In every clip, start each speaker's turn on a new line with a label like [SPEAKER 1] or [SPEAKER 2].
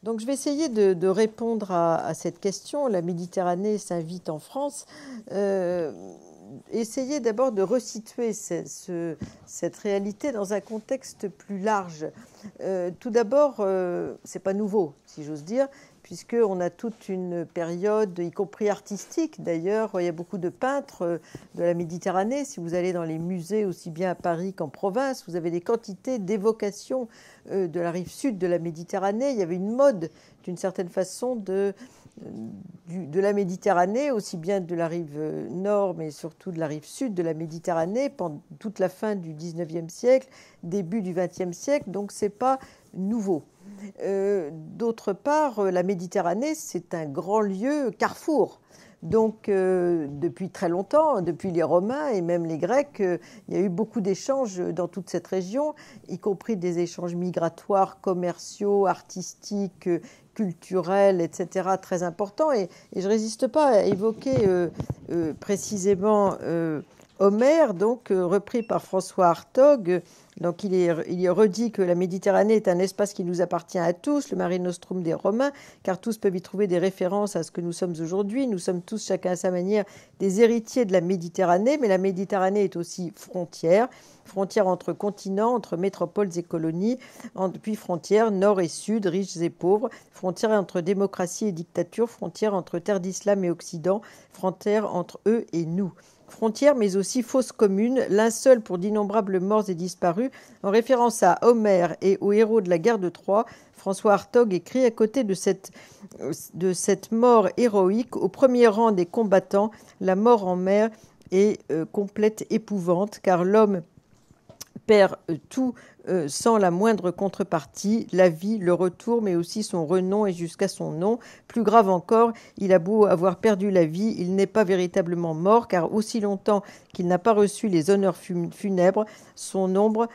[SPEAKER 1] Donc je vais essayer de répondre à cette question. La Méditerranée s'invite en France. Essayez d'abord de resituer cette réalité dans un contexte plus large. Tout d'abord, c'est pas nouveau, si j'ose dire, puisqu'on a toute une période, y compris artistique d'ailleurs. Il y a beaucoup de peintres de la Méditerranée. Si vous allez dans les musées, aussi bien à Paris qu'en province, vous avez des quantités d'évocations de la rive sud de la Méditerranée. Il y avait une mode, d'une certaine façon, de la Méditerranée, aussi bien de la rive nord, mais surtout de la rive sud de la Méditerranée, pendant toute la fin du XIXe siècle, début du XXe siècle, donc ce n'est pas nouveau. D'autre part, la Méditerranée, c'est un grand lieu carrefour. Donc, depuis très longtemps, depuis les Romains et même les Grecs, il y a eu beaucoup d'échanges dans toute cette région, y compris des échanges migratoires, commerciaux, artistiques, culturels, etc., très importants. Et je ne résiste pas à évoquer précisément Homère, donc repris par François Hartog. Donc il y redit que la Méditerranée est un espace qui nous appartient à tous, le Mare Nostrum des Romains, car tous peuvent y trouver des références à ce que nous sommes aujourd'hui. Nous sommes tous, chacun à sa manière, des héritiers de la Méditerranée, mais la Méditerranée est aussi frontière, frontière entre continents, entre métropoles et colonies, puis frontière nord et sud, riches et pauvres, frontière entre démocratie et dictature, frontière entre terre d'islam et occident, frontière entre eux et nous. Frontière, mais aussi fosse commune, linceul pour d'innombrables morts et disparus. En référence à Homère et aux héros de la guerre de Troie, François Hartog écrit: à côté de cette mort héroïque, au premier rang des combattants, la mort en mer est complète épouvante, car l'homme perd tout sans la moindre contrepartie, la vie, le retour, mais aussi son renom et jusqu'à son nom. Plus grave encore, il a beau avoir perdu la vie, il n'est pas véritablement mort, car aussi longtemps qu'il n'a pas reçu les honneurs funèbres, son ombre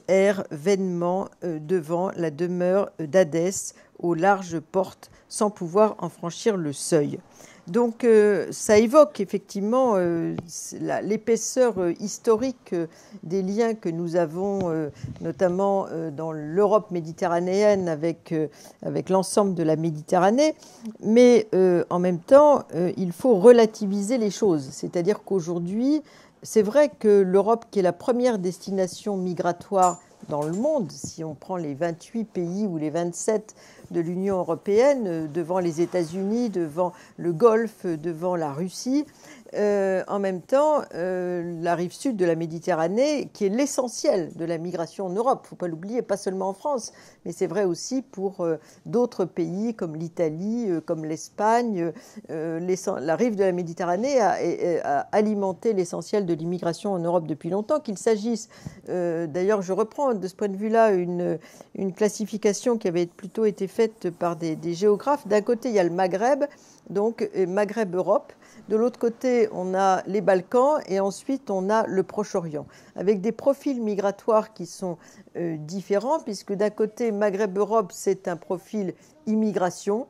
[SPEAKER 1] erre vainement devant la demeure d'Hadès, aux larges portes, sans pouvoir en franchir le seuil. Donc ça évoque effectivement l'épaisseur historique des liens que nous avons, notamment dans l'Europe méditerranéenne avec l'ensemble de la Méditerranée. Mais en même temps, il faut relativiser les choses. C'est-à-dire qu'aujourd'hui, c'est vrai que l'Europe, qui est la première destination migratoire dans le monde, si on prend les 28 pays ou les 27 de l'Union européenne, devant les États-Unis, devant le Golfe, devant la Russie, en même temps, la rive sud de la Méditerranée, qui est l'essentiel de la migration en Europe, il ne faut pas l'oublier, pas seulement en France, mais c'est vrai aussi pour d'autres pays comme l'Italie, comme l'Espagne. La rive de la Méditerranée a alimenté l'essentiel de l'immigration en Europe depuis longtemps, qu'il s'agisse, d'ailleurs je reprends de ce point de vue-là une classification qui avait plutôt été faite par des géographes. D'un côté, il y a le Maghreb, donc Maghreb-Europe. De l'autre côté, on a les Balkans et ensuite on a le Proche-Orient, avec des profils migratoires qui sont différents, puisque d'un côté, Maghreb-Europe, c'est un profil immigration,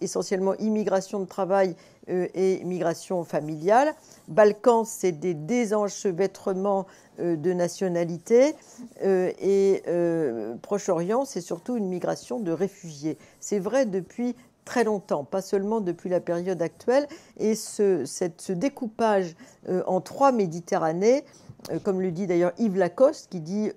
[SPEAKER 1] essentiellement immigration de travail et migration familiale. Balkans, c'est des désenchevêtrements de nationalités. Et Proche-Orient, c'est surtout une migration de réfugiés. C'est vrai depuis très longtemps, pas seulement depuis la période actuelle. Et ce découpage en trois Méditerranées, comme le dit d'ailleurs Yves Lacoste, qui dit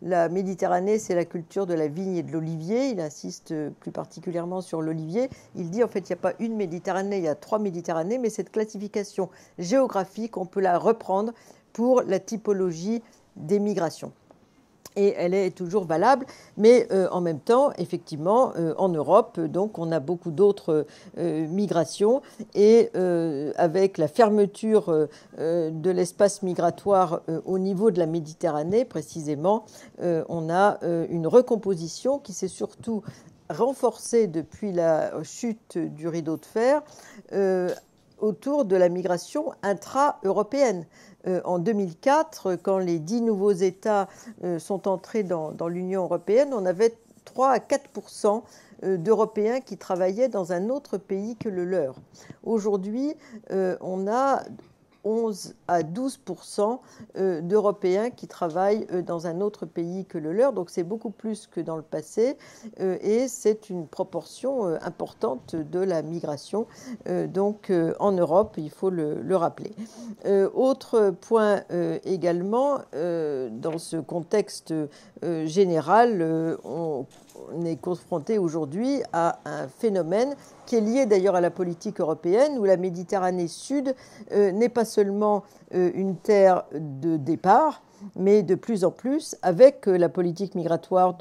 [SPEAKER 1] la Méditerranée, c'est la culture de la vigne et de l'olivier. Il insiste plus particulièrement sur l'olivier. Il dit en fait, il n'y a pas une Méditerranée, il y a trois Méditerranées, mais cette classification géographique, on peut la reprendre pour la typologie des migrations. Et elle est toujours valable, mais en même temps, effectivement, en Europe, donc, on a beaucoup d'autres migrations, et avec la fermeture de l'espace migratoire au niveau de la Méditerranée, précisément, on a une recomposition qui s'est surtout renforcée depuis la chute du rideau de fer autour de la migration intra-européenne. En 2004, quand les 10 nouveaux États sont entrés dans l'Union européenne, on avait 3 à 4% d'Européens qui travaillaient dans un autre pays que le leur. Aujourd'hui, on a 11 à 12% d'Européens qui travaillent dans un autre pays que le leur. Donc c'est beaucoup plus que dans le passé et c'est une proportion importante de la migration donc en Europe, il faut le rappeler. Autre point également, dans ce contexte général, on est confronté aujourd'hui à un phénomène qui est lié d'ailleurs à la politique européenne, où la Méditerranée Sud n'est pas seulement une terre de départ, mais de plus en plus, avec la politique migratoire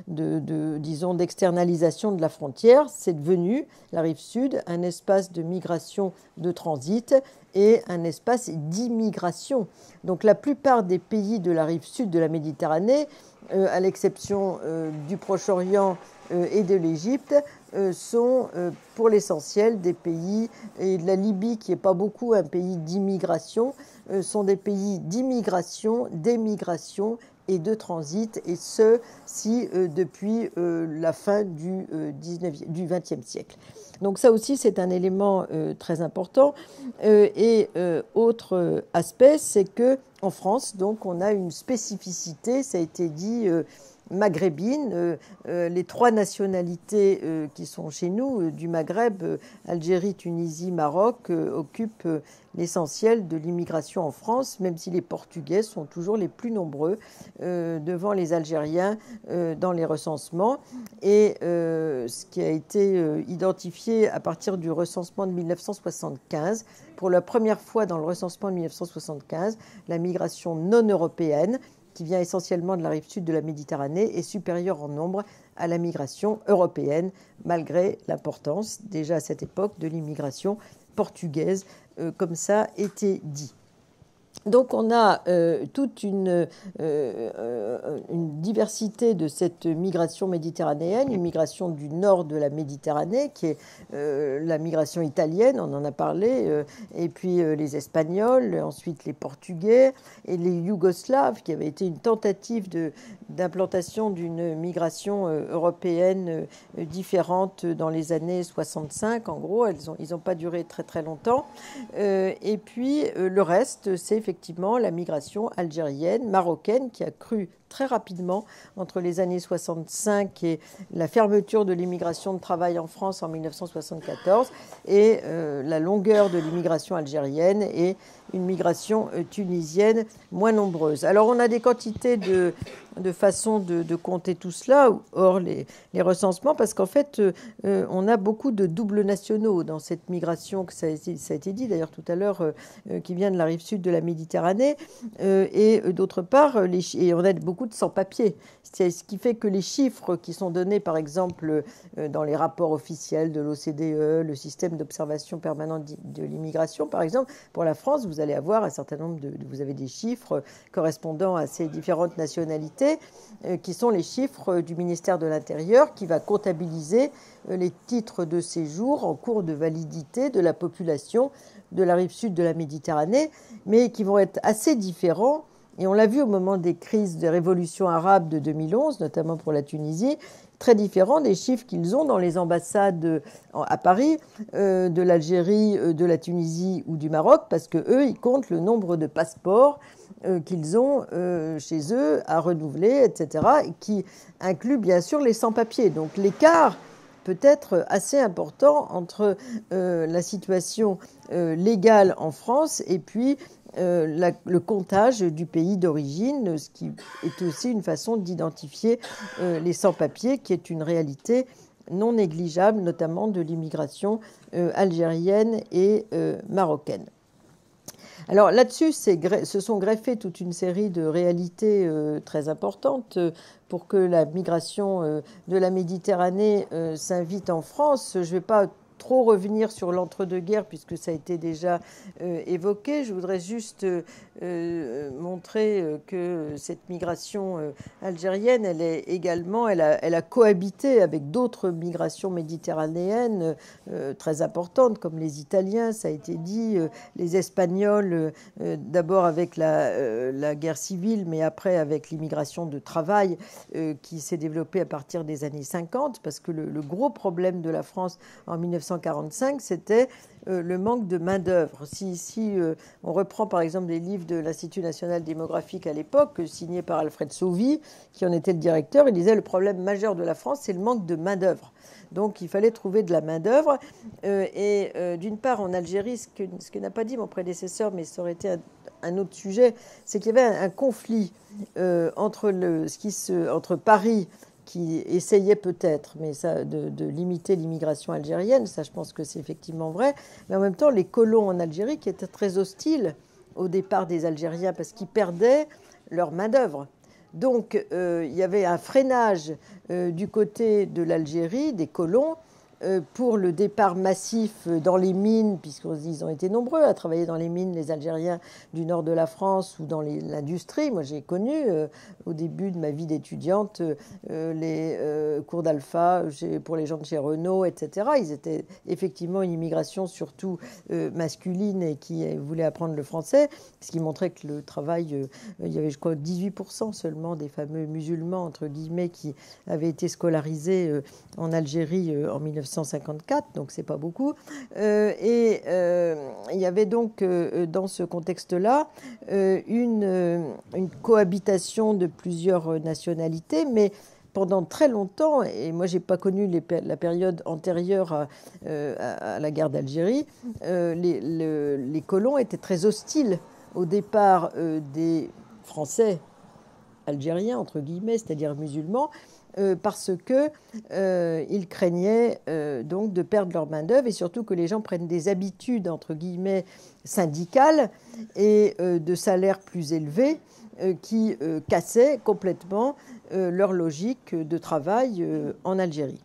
[SPEAKER 1] disons, d'externalisation de la frontière, c'est devenu, la rive sud, un espace de migration de transit et un espace d'immigration. Donc la plupart des pays de la rive sud de la Méditerranée, à l'exception du Proche-Orient et de l'Égypte, sont pour l'essentiel des pays, et de la Libye qui n'est pas beaucoup un pays d'immigration, sont des pays d'immigration, d'émigration et de transit, et ceci depuis la fin du XXe siècle. Donc ça aussi, c'est un élément très important. Et autre aspect, c'est qu'en France, donc, on a une spécificité, ça a été dit, maghrébine. Les trois nationalités qui sont chez nous, du Maghreb, Algérie, Tunisie, Maroc, occupent l'essentiel de l'immigration en France, même si les Portugais sont toujours les plus nombreux devant les Algériens dans les recensements. Et ce qui a été identifié à partir du recensement de 1975, pour la première fois dans le recensement de 1975, la migration non européenne, qui vient essentiellement de la rive sud de la Méditerranée, est supérieure en nombre à la migration européenne, malgré l'importance, déjà à cette époque, de l'immigration portugaise, comme ça était dit. Donc on a toute une diversité de cette migration méditerranéenne, une migration du nord de la Méditerranée, qui est la migration italienne, on en a parlé, et puis les Espagnols, ensuite les Portugais et les Yougoslaves, qui avaient été une tentative d'implantation d'une migration européenne différente dans les années 65, en gros. Ils n'ont pas duré très très longtemps. Et puis le reste, c'est effectivement la migration algérienne, marocaine, qui a cru très rapidement entre les années 65 et la fermeture de l'immigration de travail en France en 1974 et la longueur de l'immigration algérienne et une migration tunisienne moins nombreuse. Alors on a des quantités de façons de compter tout cela, hors les recensements, parce qu'en fait on a beaucoup de doubles nationaux dans cette migration, que ça a été dit d'ailleurs tout à l'heure, qui vient de la rive sud de la Méditerranée, et d'autre part, et on a beaucoup de sans-papiers. C'est ce qui fait que les chiffres qui sont donnés, par exemple, dans les rapports officiels de l'OCDE, le système d'observation permanente de l'immigration, par exemple, pour la France, vous allez avoir un certain nombre vous avez des chiffres correspondant à ces différentes nationalités, qui sont les chiffres du ministère de l'Intérieur, qui va comptabiliser les titres de séjour en cours de validité de la population de la rive sud de la Méditerranée, mais qui vont être assez différents. Et on l'a vu au moment des crises des révolutions arabes de 2011, notamment pour la Tunisie, très différents des chiffres qu'ils ont dans les ambassades à Paris, de l'Algérie, de la Tunisie ou du Maroc, parce qu'eux, ils comptent le nombre de passeports qu'ils ont chez eux à renouveler, etc., et qui inclut bien sûr les sans-papiers. Donc l'écart peut être assez important entre la situation légale en France et puis le comptage du pays d'origine, ce qui est aussi une façon d'identifier les sans-papiers, qui est une réalité non négligeable, notamment de l'immigration algérienne et marocaine. Alors là-dessus, se sont greffées toute une série de réalités très importantes pour que la migration de la Méditerranée s'invite en France. Je ne vais pas trop revenir sur l'entre-deux-guerres puisque ça a été déjà évoqué. Je voudrais juste montrer que cette migration algérienne, elle a cohabité avec d'autres migrations méditerranéennes très importantes, comme les Italiens, ça a été dit, les Espagnols, d'abord avec la guerre civile, mais après avec l'immigration de travail qui s'est développée à partir des années 50, parce que le gros problème de la France en 1950, 1945, c'était le manque de main-d'œuvre. Si on reprend par exemple les livres de l'Institut national démographique à l'époque, signés par Alfred Sauvy, qui en était le directeur, il disait le problème majeur de la France, c'est le manque de main-d'œuvre. Donc il fallait trouver de la main-d'œuvre. D'une part, en Algérie, ce que n'a pas dit mon prédécesseur, mais ça aurait été un autre sujet, c'est qu'il y avait un conflit entre Paris, qui essayait peut-être de limiter l'immigration algérienne, ça je pense que c'est effectivement vrai, mais en même temps les colons en Algérie qui étaient très hostiles au départ des Algériens parce qu'ils perdaient leur main-d'œuvre. Donc il y avait un freinage du côté de l'Algérie, des colons, pour le départ massif dans les mines, puisqu'ils ont été nombreux à travailler dans les mines, les Algériens du nord de la France ou dans l'industrie. Moi, j'ai connu au début de ma vie d'étudiante les cours d'alpha pour les gens de chez Renault, etc. Ils étaient effectivement une immigration surtout masculine et qui voulait apprendre le français, ce qui montrait que le travail, il y avait, je crois, 18% seulement des fameux musulmans, entre guillemets, qui avaient été scolarisés en Algérie en 1954, donc c'est pas beaucoup. Il y avait donc dans ce contexte-là une cohabitation de plusieurs nationalités, mais pendant très longtemps, et moi j'ai pas connu la période antérieure à la guerre d'Algérie, les colons étaient très hostiles au départ des Français algériens, entre guillemets, c'est-à-dire musulmans, parce qu'ils craignaient donc de perdre leur main-d'œuvre et surtout que les gens prennent des habitudes, entre guillemets, syndicales et de salaires plus élevés qui cassaient complètement leur logique de travail en Algérie.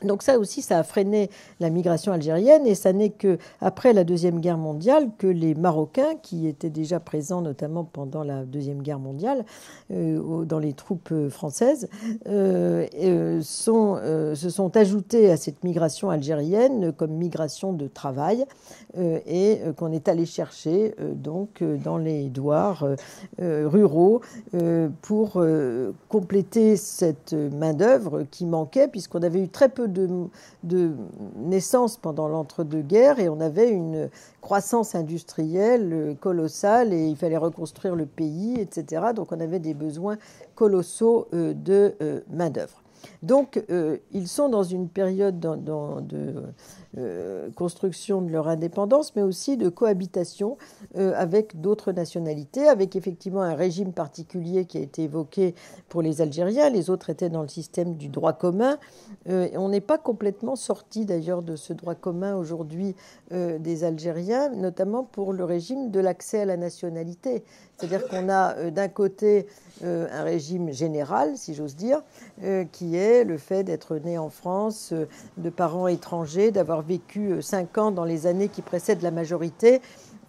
[SPEAKER 1] Donc ça aussi, ça a freiné la migration algérienne et ça n'est qu'après la Deuxième Guerre mondiale que les Marocains, qui étaient déjà présents notamment pendant la Deuxième Guerre mondiale dans les troupes françaises, se sont ajoutés à cette migration algérienne comme migration de travail et qu'on est allé chercher donc dans les douars ruraux pour compléter cette main-d'œuvre qui manquait puisqu'on avait eu très peu de naissances pendant l'entre-deux-guerres et on avait une croissance industrielle colossale et il fallait reconstruire le pays, etc. Donc on avait des besoins colossaux de main-d'œuvre. Donc ils sont dans une période de construction de leur indépendance, mais aussi de cohabitation avec d'autres nationalités, avec effectivement un régime particulier qui a été évoqué pour les Algériens. Les autres étaient dans le système du droit commun. On n'est pas complètement sorti d'ailleurs de ce droit commun aujourd'hui des Algériens, notamment pour le régime de l'accès à la nationalité. C'est-à-dire qu'on a d'un côté un régime général, si j'ose dire, qui est le fait d'être né en France, de parents étrangers, d'avoir vécu 5 ans dans les années qui précèdent la majorité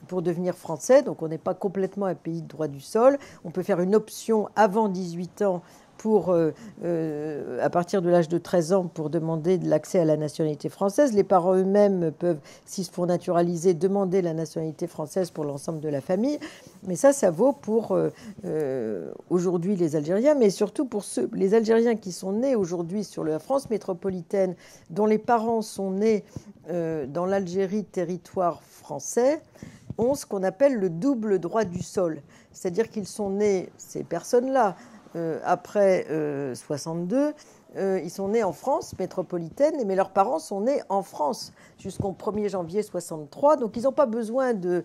[SPEAKER 1] pour devenir français. Donc on n'est pas complètement un pays de droit du sol. On peut faire une option avant 18 ans pour, à partir de l'âge de 13 ans pour demander de l'accès à la nationalité française. Les parents eux-mêmes peuvent, s'ils se font naturaliser, demander la nationalité française pour l'ensemble de la famille. Mais ça vaut pour aujourd'hui les Algériens, mais surtout pour les Algériens qui sont nés aujourd'hui sur la France métropolitaine, dont les parents sont nés dans l'Algérie territoire français, ont ce qu'on appelle le double droit du sol. C'est-à-dire qu'ils sont nés, ces personnes-là, après 62, ils sont nés en France métropolitaine, mais leurs parents sont nés en France jusqu'au 1er janvier 63. Donc ils n'ont pas besoin de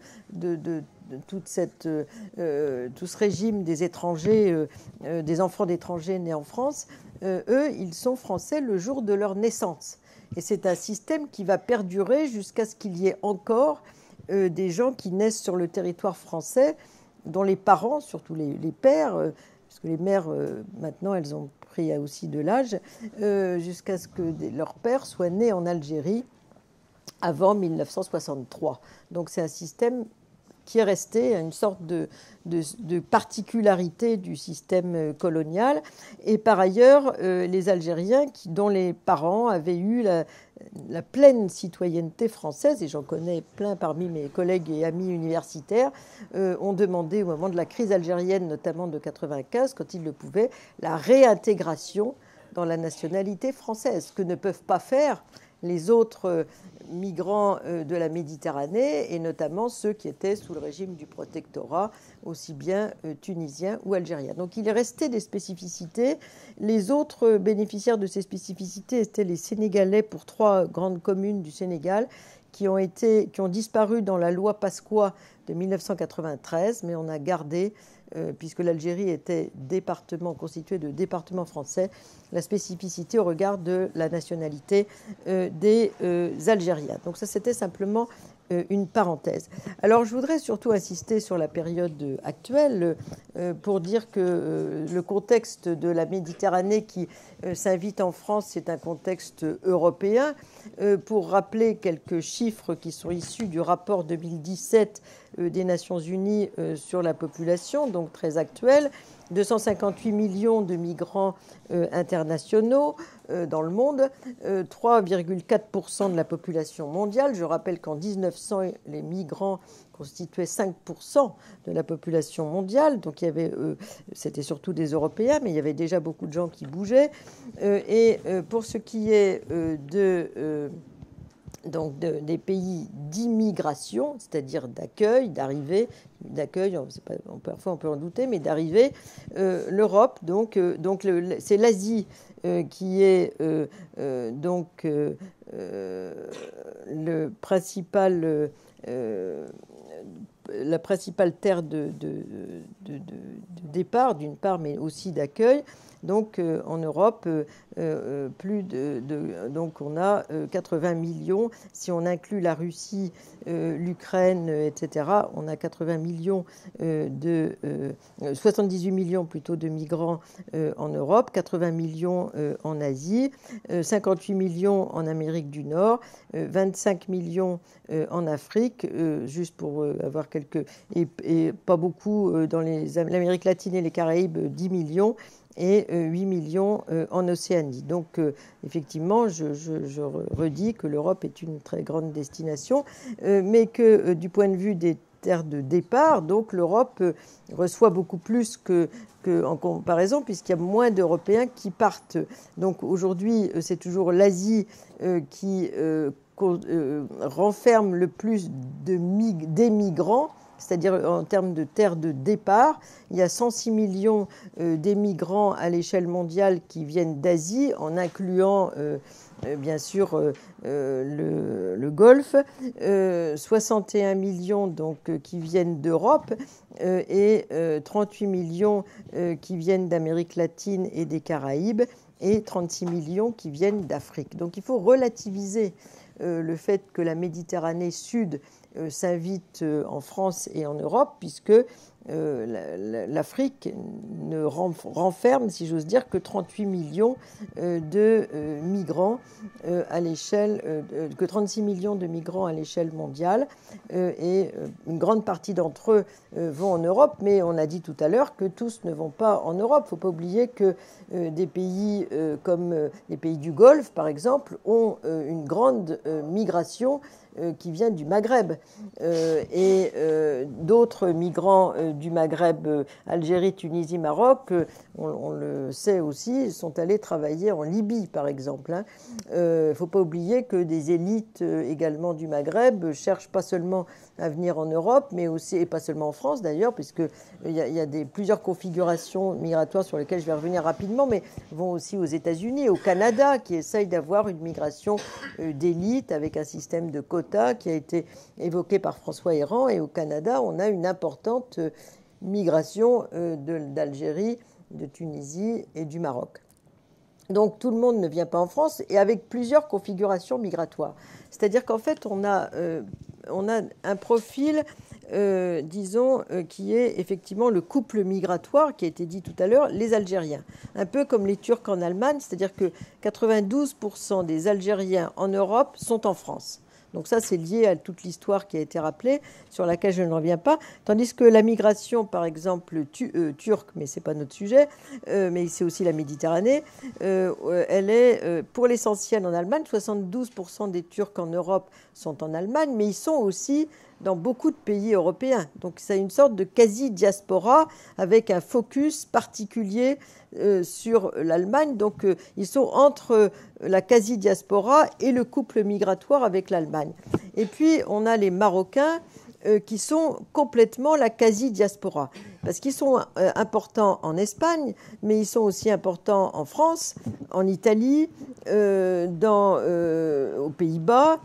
[SPEAKER 1] tout ce régime des étrangers, des enfants d'étrangers nés en France. Eux, ils sont français le jour de leur naissance. Et c'est un système qui va perdurer jusqu'à ce qu'il y ait encore des gens qui naissent sur le territoire français, dont les parents, surtout les pères, parce que les mères, maintenant, elles ont pris aussi de l'âge, jusqu'à ce que leur père soit né en Algérie avant 1963. Donc c'est un système qui est resté une sorte de particularité du système colonial. Et par ailleurs, les Algériens dont les parents avaient eu la pleine citoyenneté française, et j'en connais plein parmi mes collègues et amis universitaires, ont demandé au moment de la crise algérienne, notamment de 1995, quand ils le pouvaient, la réintégration dans la nationalité française, ce que ne peuvent pas faire les autres migrants de la Méditerranée, et notamment ceux qui étaient sous le régime du protectorat, aussi bien tunisien ou algérien. Donc il est resté des spécificités. Les autres bénéficiaires de ces spécificités étaient les Sénégalais pour 3 grandes communes du Sénégal qui ont disparu dans la loi Pasqua de 1993, mais on a gardé, puisque l'Algérie était constitué de départements français, la spécificité au regard de la nationalité des Algériens. Donc ça, c'était simplement une parenthèse. Alors, je voudrais surtout insister sur la période actuelle pour dire que le contexte de la Méditerranée qui s'invite en France, c'est un contexte européen. Pour rappeler quelques chiffres qui sont issus du rapport 2017 des Nations Unies sur la population, donc très actuel, 258 millions de migrants internationaux dans le monde, 3,4% de la population mondiale. Je rappelle qu'en 1900, les migrants constituaient 5% de la population mondiale. Donc c'était surtout des Européens, mais il y avait déjà beaucoup de gens qui bougeaient. Et pour ce qui est des pays d'immigration, c'est-à-dire d'accueil, d'arrivée, parfois on peut en douter, mais d'arrivée, l'Europe, c'est l'Asie qui est la principale terre de départ, d'une part, mais aussi d'accueil. Donc, en Europe, donc on a 80 millions. Si on inclut la Russie, l'Ukraine, etc., on a 80 millions 78 millions plutôt de migrants en Europe, 80 millions en Asie, 58 millions en Amérique du Nord, 25 millions en Afrique, juste pour avoir quelques... Et pas beaucoup dans l'Amérique latine et les Caraïbes, 10 millions. Et 8 millions en Océanie. Donc, effectivement, je redis que l'Europe est une très grande destination, mais que du point de vue des terres de départ, donc l'Europe reçoit beaucoup plus en comparaison, puisqu'il y a moins d'Européens qui partent. Donc, aujourd'hui, c'est toujours l'Asie qui renferme le plus des migrants, c'est-à-dire en termes de terre de départ. Il y a 106 millions d'émigrants à l'échelle mondiale qui viennent d'Asie, en incluant bien sûr le Golfe, 61 millions donc, qui viennent d'Europe et 38 millions qui viennent d'Amérique latine et des Caraïbes et 36 millions qui viennent d'Afrique. Donc il faut relativiser le fait que la Méditerranée Sud s'invite en France et en Europe, puisque l'Afrique ne renferme, si j'ose dire, que 38 millions de migrants à l'échelle, que 36 millions de migrants à l'échelle mondiale, et une grande partie d'entre eux vont en Europe, mais on a dit tout à l'heure que tous ne vont pas en Europe. Il ne faut pas oublier que des pays comme les pays du Golfe, par exemple, ont une grande migration qui vient du Maghreb, et d'autres migrants du Maghreb, Algérie, Tunisie, Maroc, on le sait aussi, sont allés travailler en Libye, par exemple. Il ne faut pas oublier que des élites également du Maghreb cherchent pas seulement à venir en Europe, mais aussi, et pas seulement en France d'ailleurs, puisqu'il y a plusieurs configurations migratoires sur lesquelles je vais revenir rapidement, mais vont aussi aux États-Unis, au Canada, qui essayent d'avoir une migration d'élite avec un système de quotas qui a été évoqué par François Héran. Et au Canada, on a une importante migration d'Algérie, de Tunisie et du Maroc. Donc tout le monde ne vient pas en France, et avec plusieurs configurations migratoires. C'est-à-dire qu'en fait, on a un profil, disons, qui est effectivement le couple migratoire, qui a été dit tout à l'heure, les Algériens. Un peu comme les Turcs en Allemagne, c'est-à-dire que 92% des Algériens en Europe sont en France. Donc ça, c'est lié à toute l'histoire qui a été rappelée, sur laquelle je ne reviens pas. Tandis que la migration, par exemple, turque, mais ce n'est pas notre sujet, mais c'est aussi la Méditerranée, elle est pour l'essentiel en Allemagne. 72% des Turcs en Europe sont en Allemagne, mais ils sont aussi dans beaucoup de pays européens. Donc c'est une sorte de quasi-diaspora avec un focus particulier sur l'Allemagne. Donc ils sont entre la quasi-diaspora et le couple migratoire avec l'Allemagne. Et puis on a les Marocains qui sont complètement la quasi-diaspora. Parce qu'ils sont importants en Espagne, mais ils sont aussi importants en France, en Italie, aux Pays-Bas,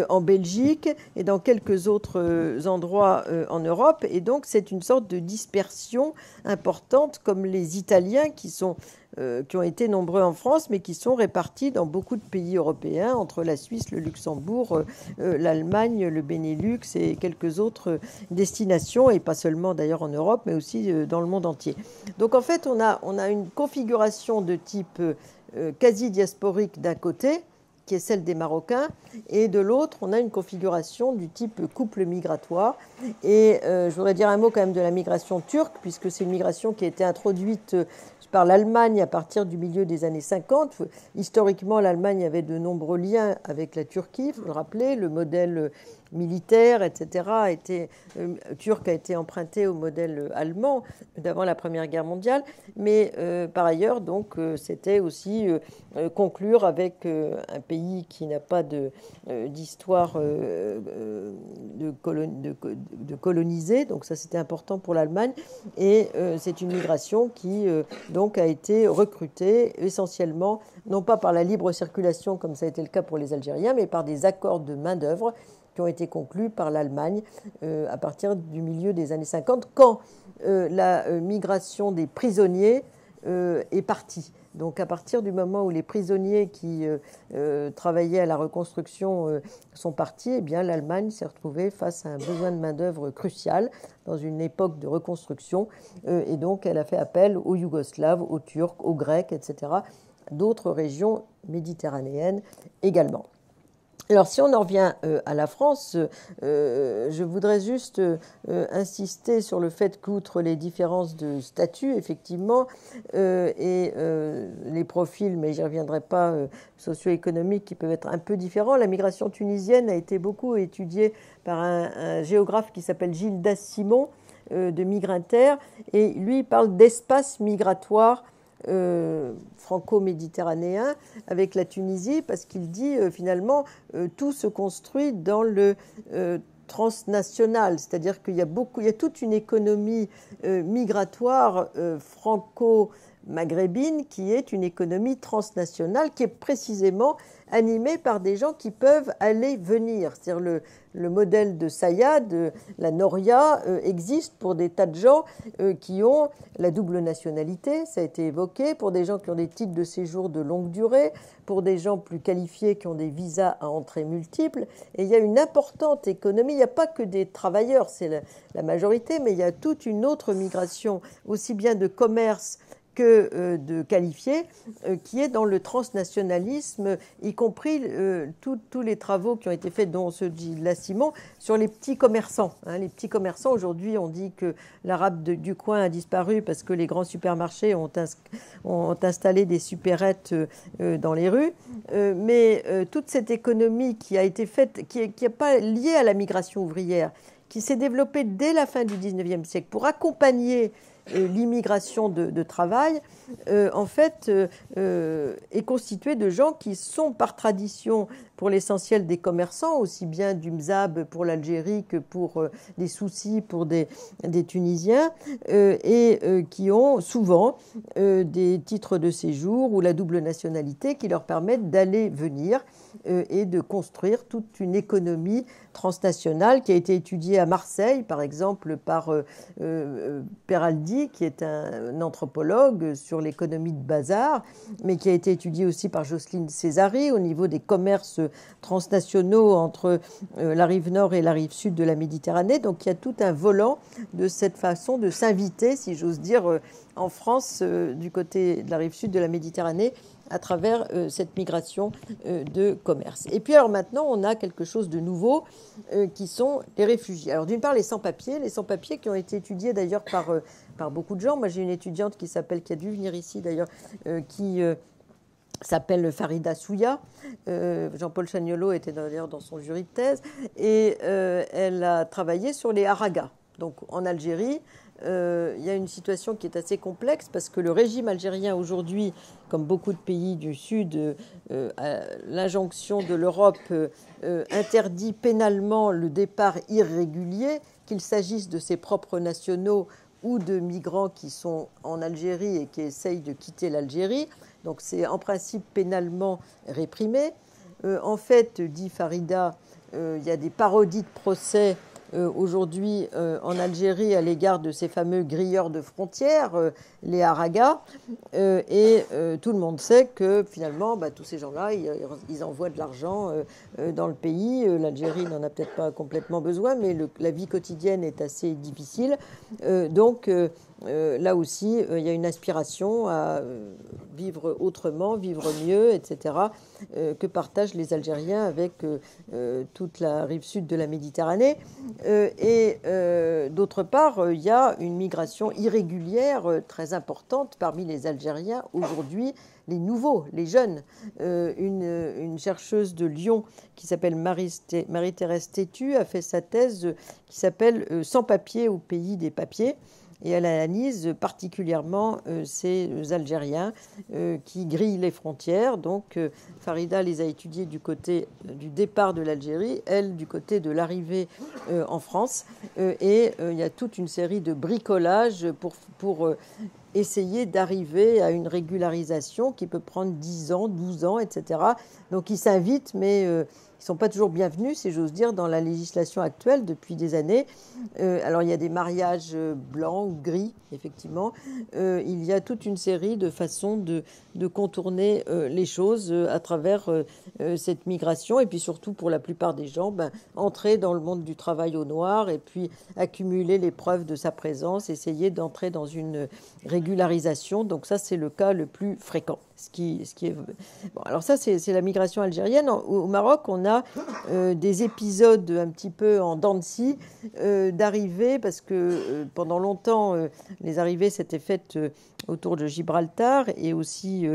[SPEAKER 1] en Belgique et dans quelques autres endroits en Europe. Et donc c'est une sorte de dispersion importante, comme les Italiens qui ont été nombreux en France, mais qui sont répartis dans beaucoup de pays européens, entre la Suisse, le Luxembourg, l'Allemagne, le Benelux et quelques autres destinations, et pas seulement d'ailleurs en Europe, mais aussi dans le monde entier. Donc en fait, on a une configuration de type quasi-diasporique d'un côté, qui est celle des Marocains, et de l'autre, on a une configuration du type couple migratoire. Et je voudrais dire un mot quand même de la migration turque, puisque c'est une migration qui a été introduite par l'Allemagne à partir du milieu des années 50. Historiquement, l'Allemagne avait de nombreux liens avec la Turquie, il faut le rappeler. Le modèle militaire, etc., turc a été emprunté au modèle allemand d'avant la Première Guerre mondiale. Mais par ailleurs, donc, c'était aussi conclure avec un pays qui n'a pas d'histoire de coloniser. Donc ça, c'était important pour l'Allemagne. Et c'est une migration qui donc a été recrutée essentiellement, non pas par la libre circulation comme ça a été le cas pour les Algériens, mais par des accords de main-d'œuvre qui ont été conclus par l'Allemagne à partir du milieu des années 50, quand la migration des prisonniers est partie. Donc à partir du moment où les prisonniers qui travaillaient à la reconstruction sont partis, eh bien l'Allemagne s'est retrouvée face à un besoin de main-d'œuvre crucial dans une époque de reconstruction. Et donc elle a fait appel aux Yougoslaves, aux Turcs, aux Grecs, etc., d'autres régions méditerranéennes également. Alors, si on en revient à la France, je voudrais juste insister sur le fait qu'outre les différences de statut, effectivement, et les profils, mais j'y reviendrai pas, socio-économiques qui peuvent être un peu différents, la migration tunisienne a été beaucoup étudiée par un géographe qui s'appelle Gildas Simon de Migrinter, et lui il parle d'espace migratoire franco-méditerranéen avec la Tunisie, parce qu'il dit finalement tout se construit dans le transnational, c'est-à-dire qu'il y a toute une économie migratoire franco-maghrébine qui est une économie transnationale qui est précisément animée par des gens qui peuvent aller venir. C'est-à-dire le modèle de Sayad, la Noria, existe pour des tas de gens qui ont la double nationalité, ça a été évoqué, pour des gens qui ont des titres de séjour de longue durée, pour des gens plus qualifiés qui ont des visas à entrée multiples. Et il y a une importante économie, il n'y a pas que des travailleurs, c'est la majorité, mais il y a toute une autre migration, aussi bien de commerce que de qualifiés, qui est dans le transnationalisme, y compris tous les travaux qui ont été faits, dont ceux de Gildas Simon, sur les petits commerçants. Les petits commerçants, aujourd'hui, on dit que l'arabe du coin a disparu parce que les grands supermarchés ont installé des supérettes dans les rues, mais toute cette économie qui a été faite, qui n'est pas liée à la migration ouvrière, qui s'est développée dès la fin du XIXe siècle pour accompagner l'immigration de travail, en fait, est constituée de gens qui sont par tradition, pour l'essentiel, des commerçants, aussi bien du Mzab pour l'Algérie que pour des Soucis pour des Tunisiens, et qui ont souvent des titres de séjour ou la double nationalité qui leur permettent d'aller venir et de construire toute une économie transnationale qui a été étudiée à Marseille, par exemple, par Peraldi, qui est un anthropologue sur l'économie de bazar, mais qui a été étudiée aussi par Jocelyne Césari au niveau des commerces transnationaux entre la rive nord et la rive sud de la Méditerranée. Donc il y a tout un volant de cette façon de s'inviter, si j'ose dire, en France, du côté de la rive sud de la Méditerranée, à travers cette migration de commerce. Et puis alors maintenant, on a quelque chose de nouveau qui sont les réfugiés. Alors d'une part, les sans-papiers qui ont été étudiés d'ailleurs par beaucoup de gens. Moi, j'ai une étudiante qui a dû venir ici d'ailleurs, qui s'appelle Farida Souya. Jean-Paul Chagnollo était d'ailleurs dans son jury de thèse. Et elle a travaillé sur les haragas. Donc en Algérie, il y a une situation qui est assez complexe parce que le régime algérien aujourd'hui, comme beaucoup de pays du Sud, à l'injonction de l'Europe, interdit pénalement le départ irrégulier, qu'il s'agisse de ses propres nationaux ou de migrants qui sont en Algérie et qui essayent de quitter l'Algérie. Donc c'est en principe pénalement réprimé. En fait, dit Farida, il y a des parodies de procès aujourd'hui en Algérie à l'égard de ces fameux grilleurs de frontières, les haragas. Et tout le monde sait que finalement, tous ces gens-là, ils envoient de l'argent dans le pays. L'Algérie n'en a peut-être pas complètement besoin, mais la vie quotidienne est assez difficile. Donc là aussi, il y a une aspiration à vivre autrement, vivre mieux, etc., que partagent les Algériens avec toute la rive sud de la Méditerranée. Et d'autre part, il y a une migration irrégulière très importante parmi les Algériens aujourd'hui, les nouveaux, les jeunes. Une chercheuse de Lyon qui s'appelle Marie-Thérèse Tétu a fait sa thèse qui s'appelle « Sans papier au pays des papiers ». Et elle analyse particulièrement ces Algériens qui grillent les frontières. Donc Farida les a étudiés du côté du départ de l'Algérie, elle du côté de l'arrivée en France. Et il y a toute une série de bricolages pour essayer d'arriver à une régularisation qui peut prendre 10 ans, 12 ans, etc. Donc ils s'invitent, mais ils ne sont pas toujours bienvenus, si j'ose dire, dans la législation actuelle depuis des années. Alors il y a des mariages blancs ou gris, effectivement. Il y a toute une série de façons de contourner les choses à travers cette migration. Et puis surtout, pour la plupart des gens, entrer dans le monde du travail au noir et puis accumuler les preuves de sa présence, essayer d'entrer dans une régularisation. Donc ça, c'est le cas le plus fréquent. Ce qui est... Bon, alors ça, c'est la migration algérienne. Au Maroc, on a des épisodes un petit peu en dents de scie d'arrivées, parce que pendant longtemps, les arrivées s'étaient faites autour de Gibraltar et aussi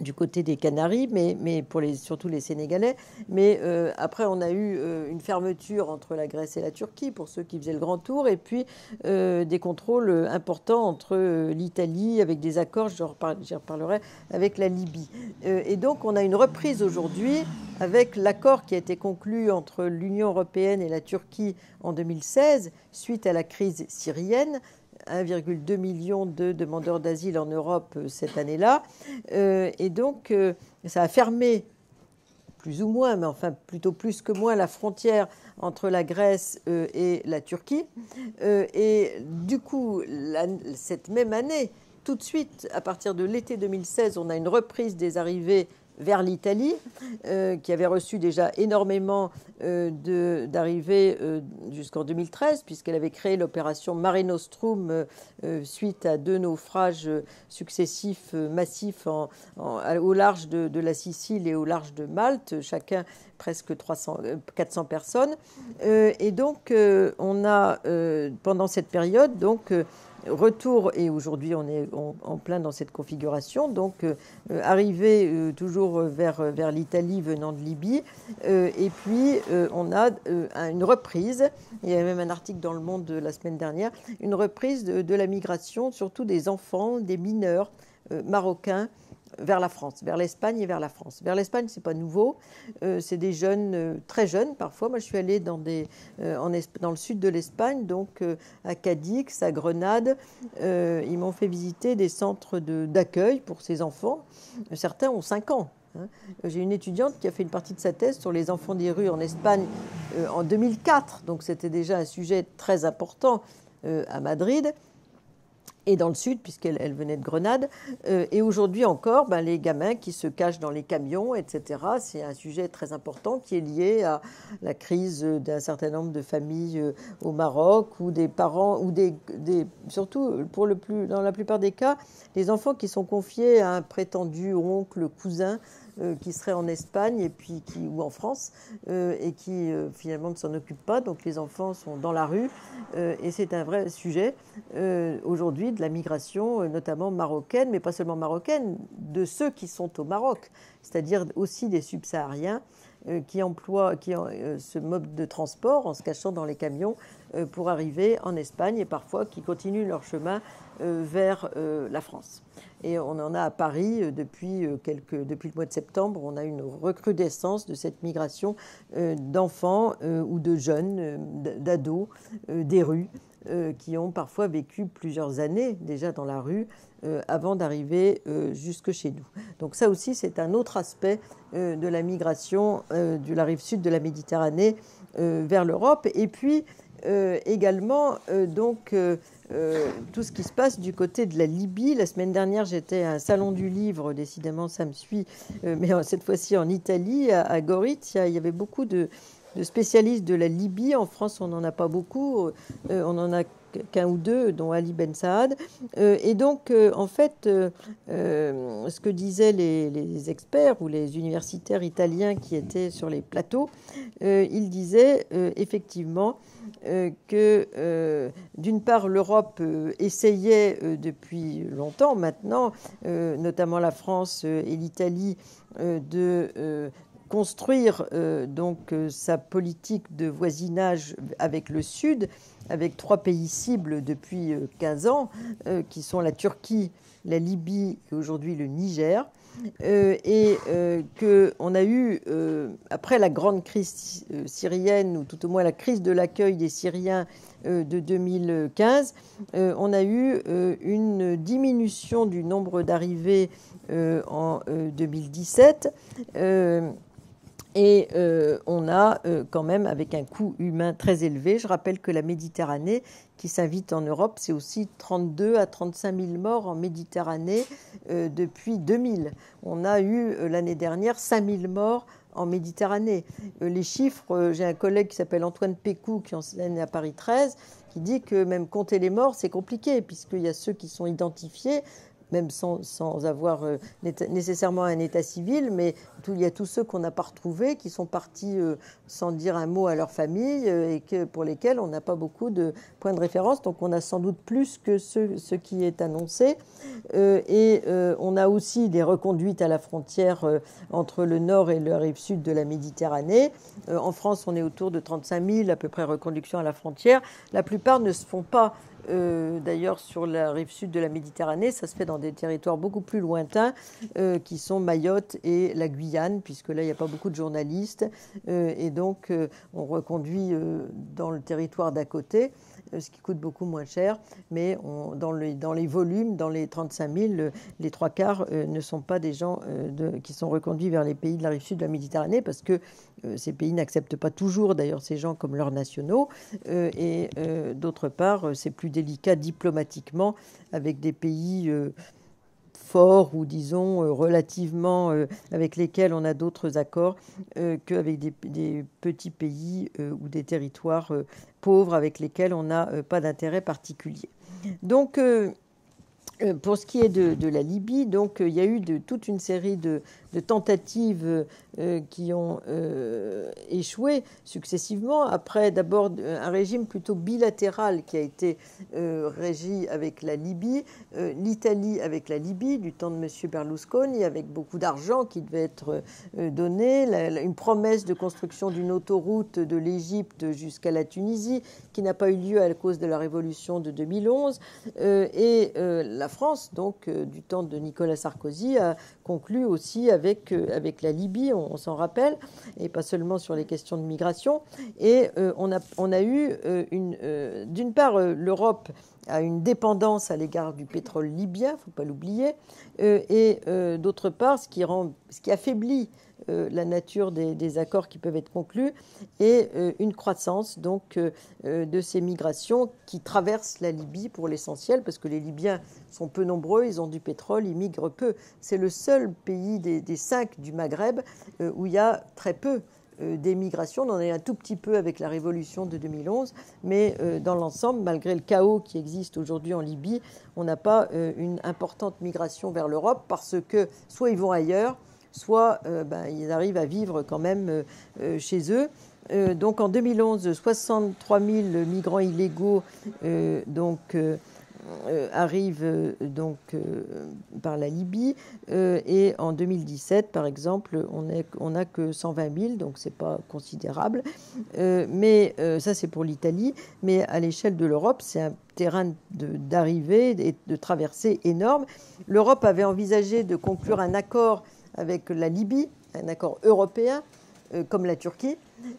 [SPEAKER 1] du côté des Canaries, mais pour surtout les Sénégalais. Mais après, on a eu une fermeture entre la Grèce et la Turquie pour ceux qui faisaient le grand tour, et puis des contrôles importants entre l'Italie, avec des accords, j'y reparlerai, avec la Libye. Et donc, on a une reprise aujourd'hui avec l'accord qui a été conclu entre l'Union européenne et la Turquie en 2016, suite à la crise syrienne. 1,2 million de demandeurs d'asile en Europe cette année-là. Et donc, ça a fermé, plus ou moins, mais enfin plutôt plus que moins, la frontière entre la Grèce et la Turquie. Et du coup, cette même année, tout de suite, à partir de l'été 2016, on a une reprise des arrivées vers l'Italie, qui avait reçu déjà énormément d'arrivées jusqu'en 2013, puisqu'elle avait créé l'opération Mare Nostrum suite à 2 naufrages successifs massifs au large de la Sicile et au large de Malte, chacun presque 400 personnes. Et donc, on a, pendant cette période, retour, et aujourd'hui on est en plein dans cette configuration, donc arrivé toujours vers l'Italie venant de Libye, et puis on a une reprise, il y a même un article dans Le Monde de la semaine dernière, une reprise de la migration, surtout des enfants, des mineurs marocains, vers la France, vers l'Espagne et vers la France. Vers l'Espagne, c'est pas nouveau. C'est des jeunes, très jeunes parfois. Moi, je suis allée dans le sud de l'Espagne, donc à Cadix, à Grenade. Ils m'ont fait visiter des centres d'accueil pour ces enfants. Certains ont 5 ans. J'ai une étudiante qui a fait une partie de sa thèse sur les enfants des rues en Espagne en 2004. Donc, c'était déjà un sujet très important à Madrid. Et dans le sud, puisqu'elle venait de Grenade. Et aujourd'hui encore, les gamins qui se cachent dans les camions, etc., c'est un sujet très important qui est lié à la crise d'un certain nombre de familles au Maroc, ou des parents, ou surtout, dans la plupart des cas, les enfants qui sont confiés à un prétendu oncle, cousin, qui seraient en Espagne et puis ou en France et qui finalement ne s'en occupent pas. Donc les enfants sont dans la rue et c'est un vrai sujet aujourd'hui de la migration, notamment marocaine, mais pas seulement marocaine, de ceux qui sont au Maroc, c'est-à-dire aussi des subsahariens qui emploient ce mode de transport en se cachant dans les camions pour arriver en Espagne et parfois qui continuent leur chemin vers la France. Et on en a à Paris depuis le mois de septembre, on a une recrudescence de cette migration d'enfants ou de jeunes, d'ados, des rues, qui ont parfois vécu plusieurs années déjà dans la rue avant d'arriver jusque chez nous. Donc ça aussi, c'est un autre aspect de la migration de la rive sud de la Méditerranée vers l'Europe. Et puis également, tout ce qui se passe du côté de la Libye. La semaine dernière, j'étais à un salon du livre, décidément ça me suit, mais cette fois-ci en Italie, à Gorizia. Il y avait beaucoup de spécialistes de la Libye. En France, on n'en a pas beaucoup. On en a qu'un ou deux, dont Ali Ben Saad. Et donc, en fait, ce que disaient les experts ou les universitaires italiens qui étaient sur les plateaux, ils disaient effectivement que, d'une part, l'Europe essayait depuis longtemps maintenant, notamment la France et l'Italie, de construire sa politique de voisinage avec le Sud, avec 3 pays cibles depuis 15 ans, qui sont la Turquie, la Libye et aujourd'hui le Niger. Et qu'on a eu, après la grande crise syrienne, ou tout au moins la crise de l'accueil des Syriens de 2015, on a eu une diminution du nombre d'arrivées en 2017. Et on a quand même avec un coût humain très élevé. Je rappelle que la Méditerranée, qui s'invite en Europe, c'est aussi 32 à 35 000 morts en Méditerranée depuis 2000. On a eu l'année dernière 5 000 morts en Méditerranée. Les chiffres, j'ai un collègue qui s'appelle Antoine Pécou, qui enseigne à Paris 13, qui dit que même compter les morts, c'est compliqué, puisqu'il y a ceux qui sont identifiés, même sans avoir nécessairement un état civil, mais il y a tous ceux qu'on n'a pas retrouvés, qui sont partis sans dire un mot à leur famille et pour lesquels on n'a pas beaucoup de points de référence. Donc on a sans doute plus que ce qui est annoncé. Et on a aussi des reconduites à la frontière entre le nord et la rive sud de la Méditerranée. En France, on est autour de 35 000 à peu près reconductions à la frontière. La plupart ne se font pas d'ailleurs sur la rive sud de la Méditerranée. Ça se fait dans des territoires beaucoup plus lointains qui sont Mayotte et la Guyane, puisque là il n'y a pas beaucoup de journalistes et donc on reconduit dans le territoire d'à côté, ce qui coûte beaucoup moins cher, mais dans les volumes, dans les 35 000, les 3/4 ne sont pas des gens qui sont reconduits vers les pays de la rive sud de la Méditerranée, parce que ces pays n'acceptent pas toujours d'ailleurs ces gens comme leurs nationaux, et d'autre part c'est plus délicat diplomatiquement avec des pays forts ou disons relativement avec lesquels on a d'autres accords qu'avec des petits pays ou des territoires pauvres avec lesquels on n'a pas d'intérêt particulier. Donc pour ce qui est de la Libye, donc il y a eu toute une série de tentatives qui ont échoué successivement. Après, d'abord, un régime plutôt bilatéral qui a été régi avec la Libye, l'Italie avec la Libye, du temps de M. Berlusconi, avec beaucoup d'argent qui devait être donné, une promesse de construction d'une autoroute de l'Égypte jusqu'à la Tunisie, qui n'a pas eu lieu à cause de la révolution de 2011, et la France, donc du temps de Nicolas Sarkozy, a conclu aussi avec la Libye, on s'en rappelle, et pas seulement sur les questions de migration. Et on a eu, d'une part, l'Europe a une dépendance à l'égard du pétrole libyen, il ne faut pas l'oublier, et d'autre part, ce qui affaiblit la nature des accords qui peuvent être conclus, et une croissance donc de ces migrations qui traversent la Libye pour l'essentiel, parce que les Libyens sont peu nombreux, ils ont du pétrole, ils migrent peu. C'est le seul pays des 5 du Maghreb où il y a très peu d'émigration. On en a un tout petit peu avec la révolution de 2011, mais dans l'ensemble, malgré le chaos qui existe aujourd'hui en Libye, on n'a pas une importante migration vers l'Europe, parce que soit ils vont ailleurs, soit ils arrivent à vivre quand même chez eux. Donc en 2011, 63 000 migrants illégaux arrivent par la Libye, et en 2017, par exemple, on n'a que 120 000, donc c'est pas considérable. Mais ça, c'est pour l'Italie. Mais à l'échelle de l'Europe, c'est un terrain d'arrivée et de traversée énorme. L'Europe avait envisagé de conclure un accord avec la Libye, un accord européen, comme la Turquie.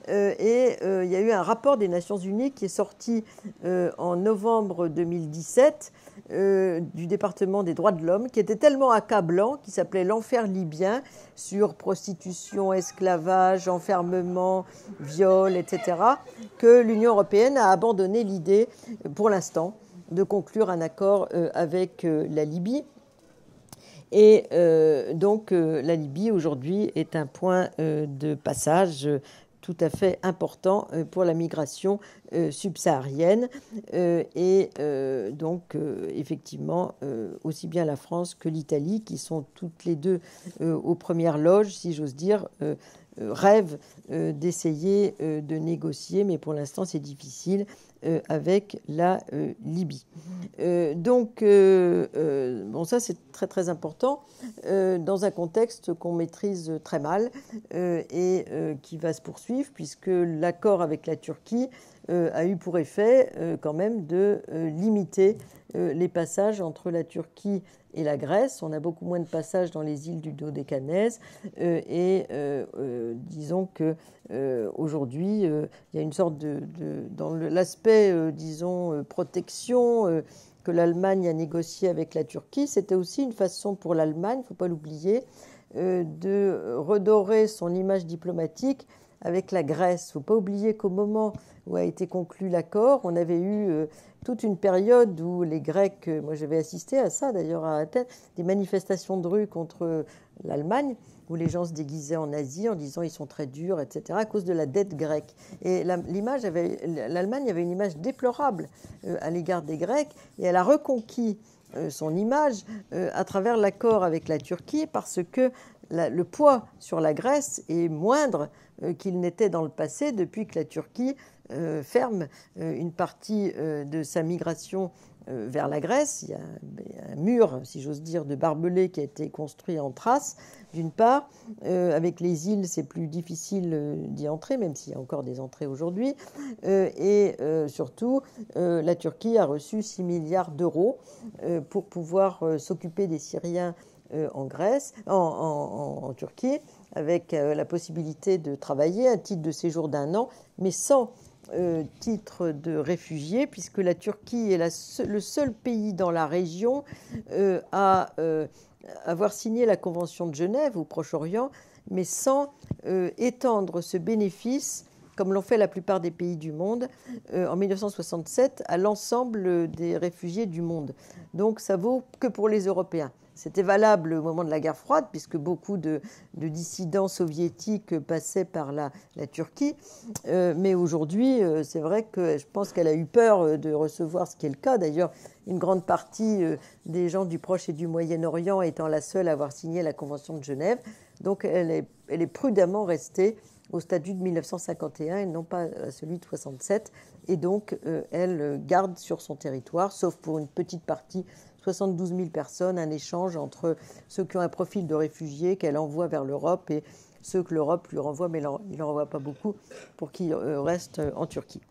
[SPEAKER 1] Et il y a eu un rapport des Nations Unies qui est sorti en novembre 2017 du département des droits de l'homme, qui était tellement accablant, qui s'appelait l'enfer libyen, sur prostitution, esclavage, enfermement, viol, etc., que l'Union européenne a abandonné l'idée, pour l'instant, de conclure un accord avec la Libye. Et la Libye, aujourd'hui, est un point de passage tout à fait important pour la migration subsaharienne. Effectivement, aussi bien la France que l'Italie, qui sont toutes les deux aux premières loges, si j'ose dire, rêvent d'essayer de négocier, mais pour l'instant, c'est difficile avec la Libye. Ça c'est très très important dans un contexte qu'on maîtrise très mal et qui va se poursuivre, puisque l'accord avec la Turquie a eu pour effet quand même de limiter les passages entre la Turquie et la Grèce. On a beaucoup moins de passages dans les îles du Dodécanèse disons que aujourd'hui, il y a une sorte dans l'aspect, protection que l'Allemagne a négocié avec la Turquie. C'était aussi une façon pour l'Allemagne, il ne faut pas l'oublier, de redorer son image diplomatique avec la Grèce. Il ne faut pas oublier qu'au moment où a été conclu l'accord, on avait eu toute une période où les Grecs, moi j'avais assisté à ça d'ailleurs à Athènes, des manifestations de rue contre l'Allemagne, où les gens se déguisaient en Asie en disant ils sont très durs, etc., à cause de la dette grecque. Et l'Allemagne avait une image déplorable à l'égard des Grecs, et elle a reconquis son image à travers l'accord avec la Turquie, parce que le poids sur la Grèce est moindre qu'il n'était dans le passé, depuis que la Turquie ferme une partie de sa migration vers la Grèce. Il y a un mur, si j'ose dire, de barbelés qui a été construit en Thrace, d'une part. Avec les îles, c'est plus difficile d'y entrer, même s'il y a encore des entrées aujourd'hui. Surtout, la Turquie a reçu 6 milliards d'euros pour pouvoir s'occuper des Syriens en Grèce, en Turquie, avec la possibilité de travailler, un titre de séjour d'1 an, mais sans titre de réfugié, puisque la Turquie est le seul pays dans la région à avoir signé la Convention de Genève au Proche-Orient, mais sans étendre ce bénéfice, comme l'ont fait la plupart des pays du monde, en 1967, à l'ensemble des réfugiés du monde. Donc ça vaut que pour les Européens. C'était valable au moment de la guerre froide, puisque beaucoup de dissidents soviétiques passaient par la Turquie. Mais aujourd'hui, c'est vrai que je pense qu'elle a eu peur de recevoir, ce qui est le cas. D'ailleurs, une grande partie des gens du Proche et du Moyen-Orient étant la seule à avoir signé la Convention de Genève. Donc elle est prudemment restée au statut de 1951 et non pas à celui de 67. Et donc, elle garde sur son territoire, sauf pour une petite partie, 72 000 personnes, un échange entre ceux qui ont un profil de réfugiés qu'elle envoie vers l'Europe et ceux que l'Europe lui renvoie, mais il n'en renvoie pas beaucoup, pour qu'ils restent en Turquie.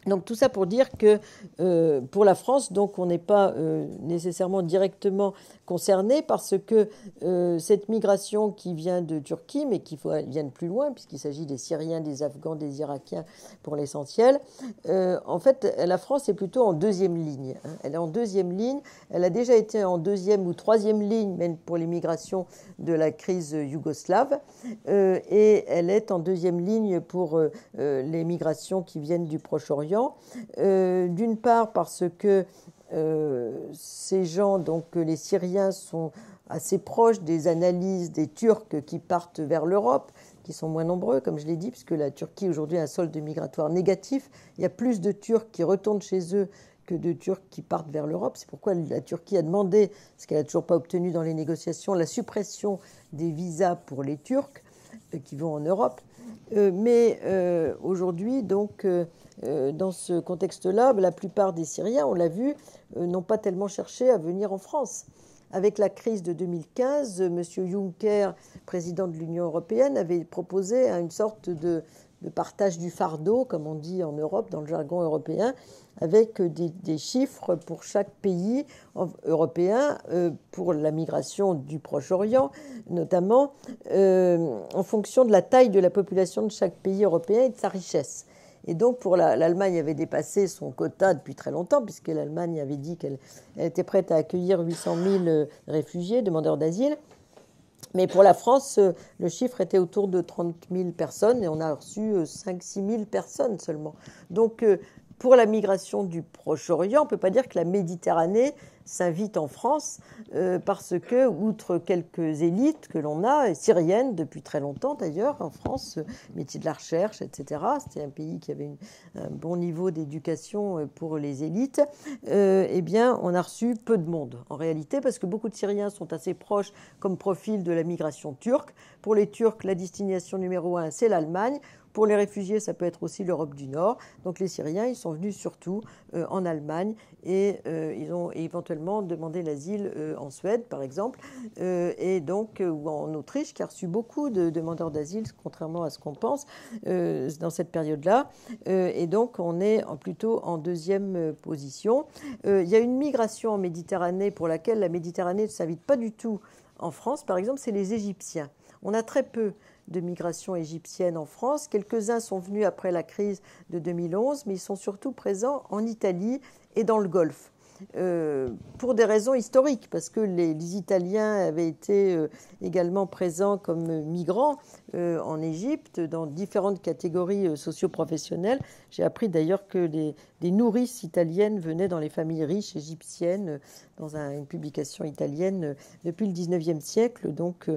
[SPEAKER 1] Donc tout ça pour dire que pour la France, donc on n'est pas nécessairement directement concerné, parce que cette migration qui vient de Turquie, mais qui vient de plus loin, puisqu'il s'agit des Syriens, des Afghans, des Irakiens pour l'essentiel, en fait la France est plutôt en deuxième ligne. Elle est en deuxième ligne, elle a déjà été en deuxième ou troisième ligne, même pour les migrations de la crise yougoslave, et elle est en deuxième ligne pour les migrations qui viennent du Proche-Orient. D'une part parce que ces gens, donc les Syriens, sont assez proches des analyses des Turcs qui partent vers l'Europe, qui sont moins nombreux, comme je l'ai dit, puisque la Turquie aujourd'hui a un solde migratoire négatif. Il y a plus de Turcs qui retournent chez eux que de Turcs qui partent vers l'Europe. C'est pourquoi la Turquie a demandé, ce qu'elle n'a toujours pas obtenu dans les négociations, la suppression des visas pour les Turcs qui vont en Europe. Mais aujourd'hui, donc, dans ce contexte-là, la plupart des Syriens, on l'a vu, n'ont pas tellement cherché à venir en France. Avec la crise de 2015, M. Juncker, président de l'Union européenne, avait proposé une sorte de partage du fardeau, comme on dit en Europe, dans le jargon européen, avec des chiffres pour chaque pays européen, pour la migration du Proche-Orient, notamment en fonction de la taille de la population de chaque pays européen et de sa richesse. Et donc, pour l'Allemagne avait dépassé son quota depuis très longtemps, puisque l'Allemagne avait dit qu'elle était prête à accueillir 800 000 réfugiés, demandeurs d'asile. Mais pour la France, le chiffre était autour de 30 000 personnes et on a reçu 5-6 000 personnes seulement. Donc, pour la migration du Proche-Orient, on ne peut pas dire que la Méditerranée s'invite en France parce que, outre quelques élites que l'on a, syriennes depuis très longtemps d'ailleurs, en France, métier de la recherche, etc. C'était un pays qui avait un bon niveau d'éducation pour les élites. Eh bien, on a reçu peu de monde en réalité parce que beaucoup de Syriens sont assez proches comme profil de la migration turque. Pour les Turcs, la destination numéro 1, c'est l'Allemagne. Pour les réfugiés, ça peut être aussi l'Europe du Nord. Donc les Syriens, ils sont venus surtout en Allemagne et ils ont éventuellement demandé l'asile en Suède, par exemple, et donc ou en Autriche, qui a reçu beaucoup de demandeurs d'asile, contrairement à ce qu'on pense dans cette période-là. Et donc on est plutôt en deuxième position. Il y a une migration en Méditerranée pour laquelle la Méditerranée ne s'invite pas du tout en France. Par exemple, c'est les Égyptiens. On a très peu de migration égyptienne en France. Quelques-uns sont venus après la crise de 2011, mais ils sont surtout présents en Italie et dans le Golfe. Pour des raisons historiques, parce que les Italiens avaient été également présents comme migrants en Égypte, dans différentes catégories socio-professionnelles. J'ai appris d'ailleurs que des nourrices italiennes venaient dans les familles riches égyptiennes, dans une publication italienne depuis le 19e siècle, donc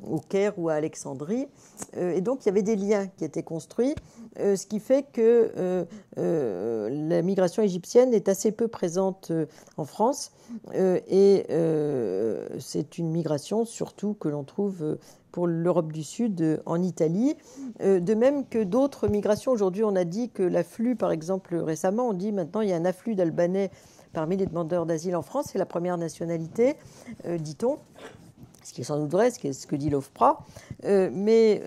[SPEAKER 1] au Caire ou à Alexandrie. Et donc il y avait des liens qui étaient construits, ce qui fait que la migration égyptienne est assez peu présente en France et c'est une migration surtout que l'on trouve pour l'Europe du Sud en Italie, de même que d'autres migrations. Aujourd'hui, on a dit que l'afflux, par exemple, récemment, on dit maintenant il y a un afflux d'Albanais parmi les demandeurs d'asile en France, c'est la première nationalité, dit-on. Ce qui est sans doute vrai, ce que dit l'OFPRA, mais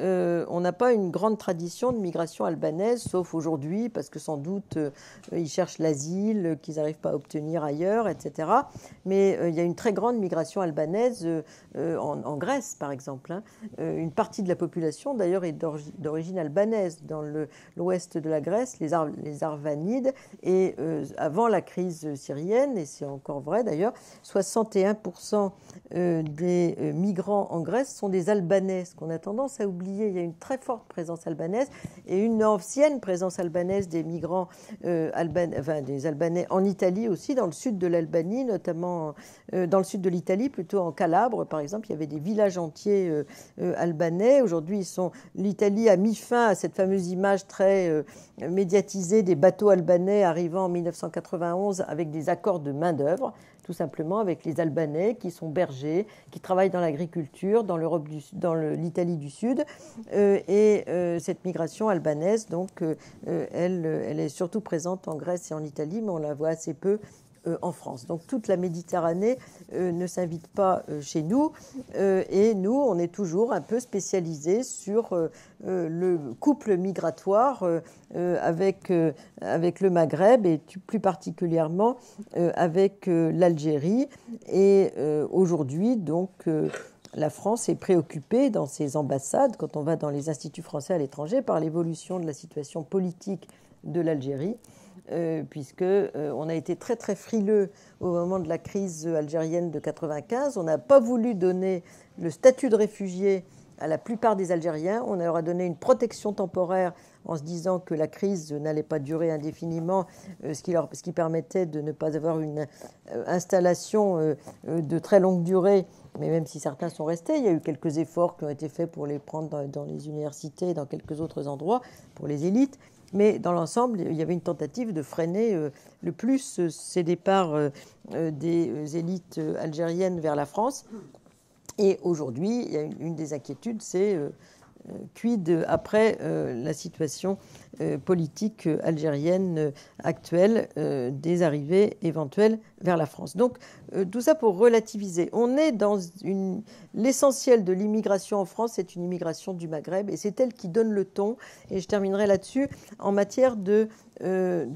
[SPEAKER 1] on n'a pas une grande tradition de migration albanaise, sauf aujourd'hui, parce que sans doute ils cherchent l'asile qu'ils n'arrivent pas à obtenir ailleurs, etc. Mais il y a une très grande migration albanaise en Grèce, par exemple. Hein. Une partie de la population, d'ailleurs, est d'origine albanaise, dans l'ouest de la Grèce, les Arvanides, et avant la crise syrienne, et c'est encore vrai d'ailleurs, 61% des migrants en Grèce sont des Albanais, ce qu'on a tendance à oublier. Il y a une très forte présence albanaise et une ancienne présence albanaise des migrants des Albanais en Italie aussi, dans le sud de l'Albanie, notamment dans le sud de l'Italie, plutôt en Calabre, par exemple. Il y avait des villages entiers albanais. Aujourd'hui, l'Italie a mis fin à cette fameuse image très médiatisée des bateaux albanais arrivant en 1991 avec des accords de main-d'œuvre, tout simplement avec les Albanais qui sont bergers, qui travaillent dans l'agriculture, dans l'Italie du Sud. Cette migration albanaise, donc, elle est surtout présente en Grèce et en Italie, mais on la voit assez peu en France. Donc toute la Méditerranée ne s'invite pas chez nous et nous, on est toujours un peu spécialisés sur le couple migratoire avec le Maghreb et plus particulièrement avec l'Algérie. Et aujourd'hui, donc, la France est préoccupée dans ses ambassades, quand on va dans les instituts français à l'étranger, par l'évolution de la situation politique de l'Algérie. Puisqu'on a été très très frileux au moment de la crise algérienne de 1995. On n'a pas voulu donner le statut de réfugié à la plupart des Algériens. On leur a donné une protection temporaire en se disant que la crise n'allait pas durer indéfiniment, ce qui permettait de ne pas avoir une installation de très longue durée. Mais même si certains sont restés, il y a eu quelques efforts qui ont été faits pour les prendre dans les universités et dans quelques autres endroits, pour les élites. Mais dans l'ensemble, il y avait une tentative de freiner le plus ces départs des élites algériennes vers la France. Et aujourd'hui, il y a une des inquiétudes, c'est quid après la situation politique algérienne actuelle des arrivées éventuelles vers la France. Donc tout ça pour relativiser. On est dans l'essentiel de l'immigration en France, c'est une immigration du Maghreb et c'est elle qui donne le ton. Et je terminerai là-dessus en matière de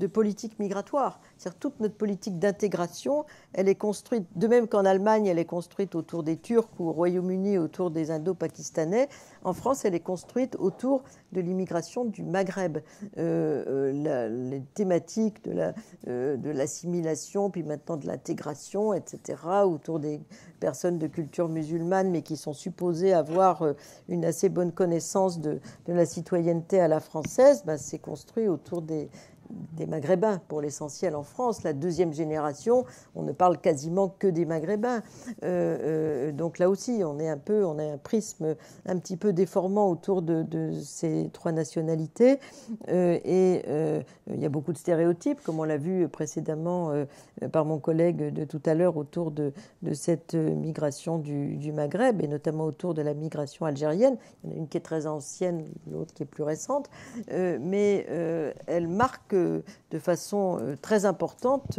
[SPEAKER 1] politique migratoire. C'est-à-dire toute notre politique d'intégration, elle est construite, de même qu'en Allemagne, elle est construite autour des Turcs ou au Royaume-Uni autour des Indo-Pakistanais. En France, elle est construite autour de l'immigration du Maghreb. Les thématiques de l'assimilation, puis maintenant de l'intégration, etc., autour des personnes de culture musulmane, mais qui sont supposées avoir une assez bonne connaissance de la citoyenneté à la française, c'est construit autour des Maghrébins, pour l'essentiel en France. La deuxième génération, on ne parle quasiment que des Maghrébins. Donc là aussi, on a un prisme un petit peu déformant autour de ces trois nationalités. Il y a beaucoup de stéréotypes, comme on l'a vu précédemment par mon collègue de tout à l'heure, autour de cette migration du Maghreb, et notamment autour de la migration algérienne. Il y en a une qui est très ancienne, l'autre qui est plus récente. Mais elle marque de façon très importante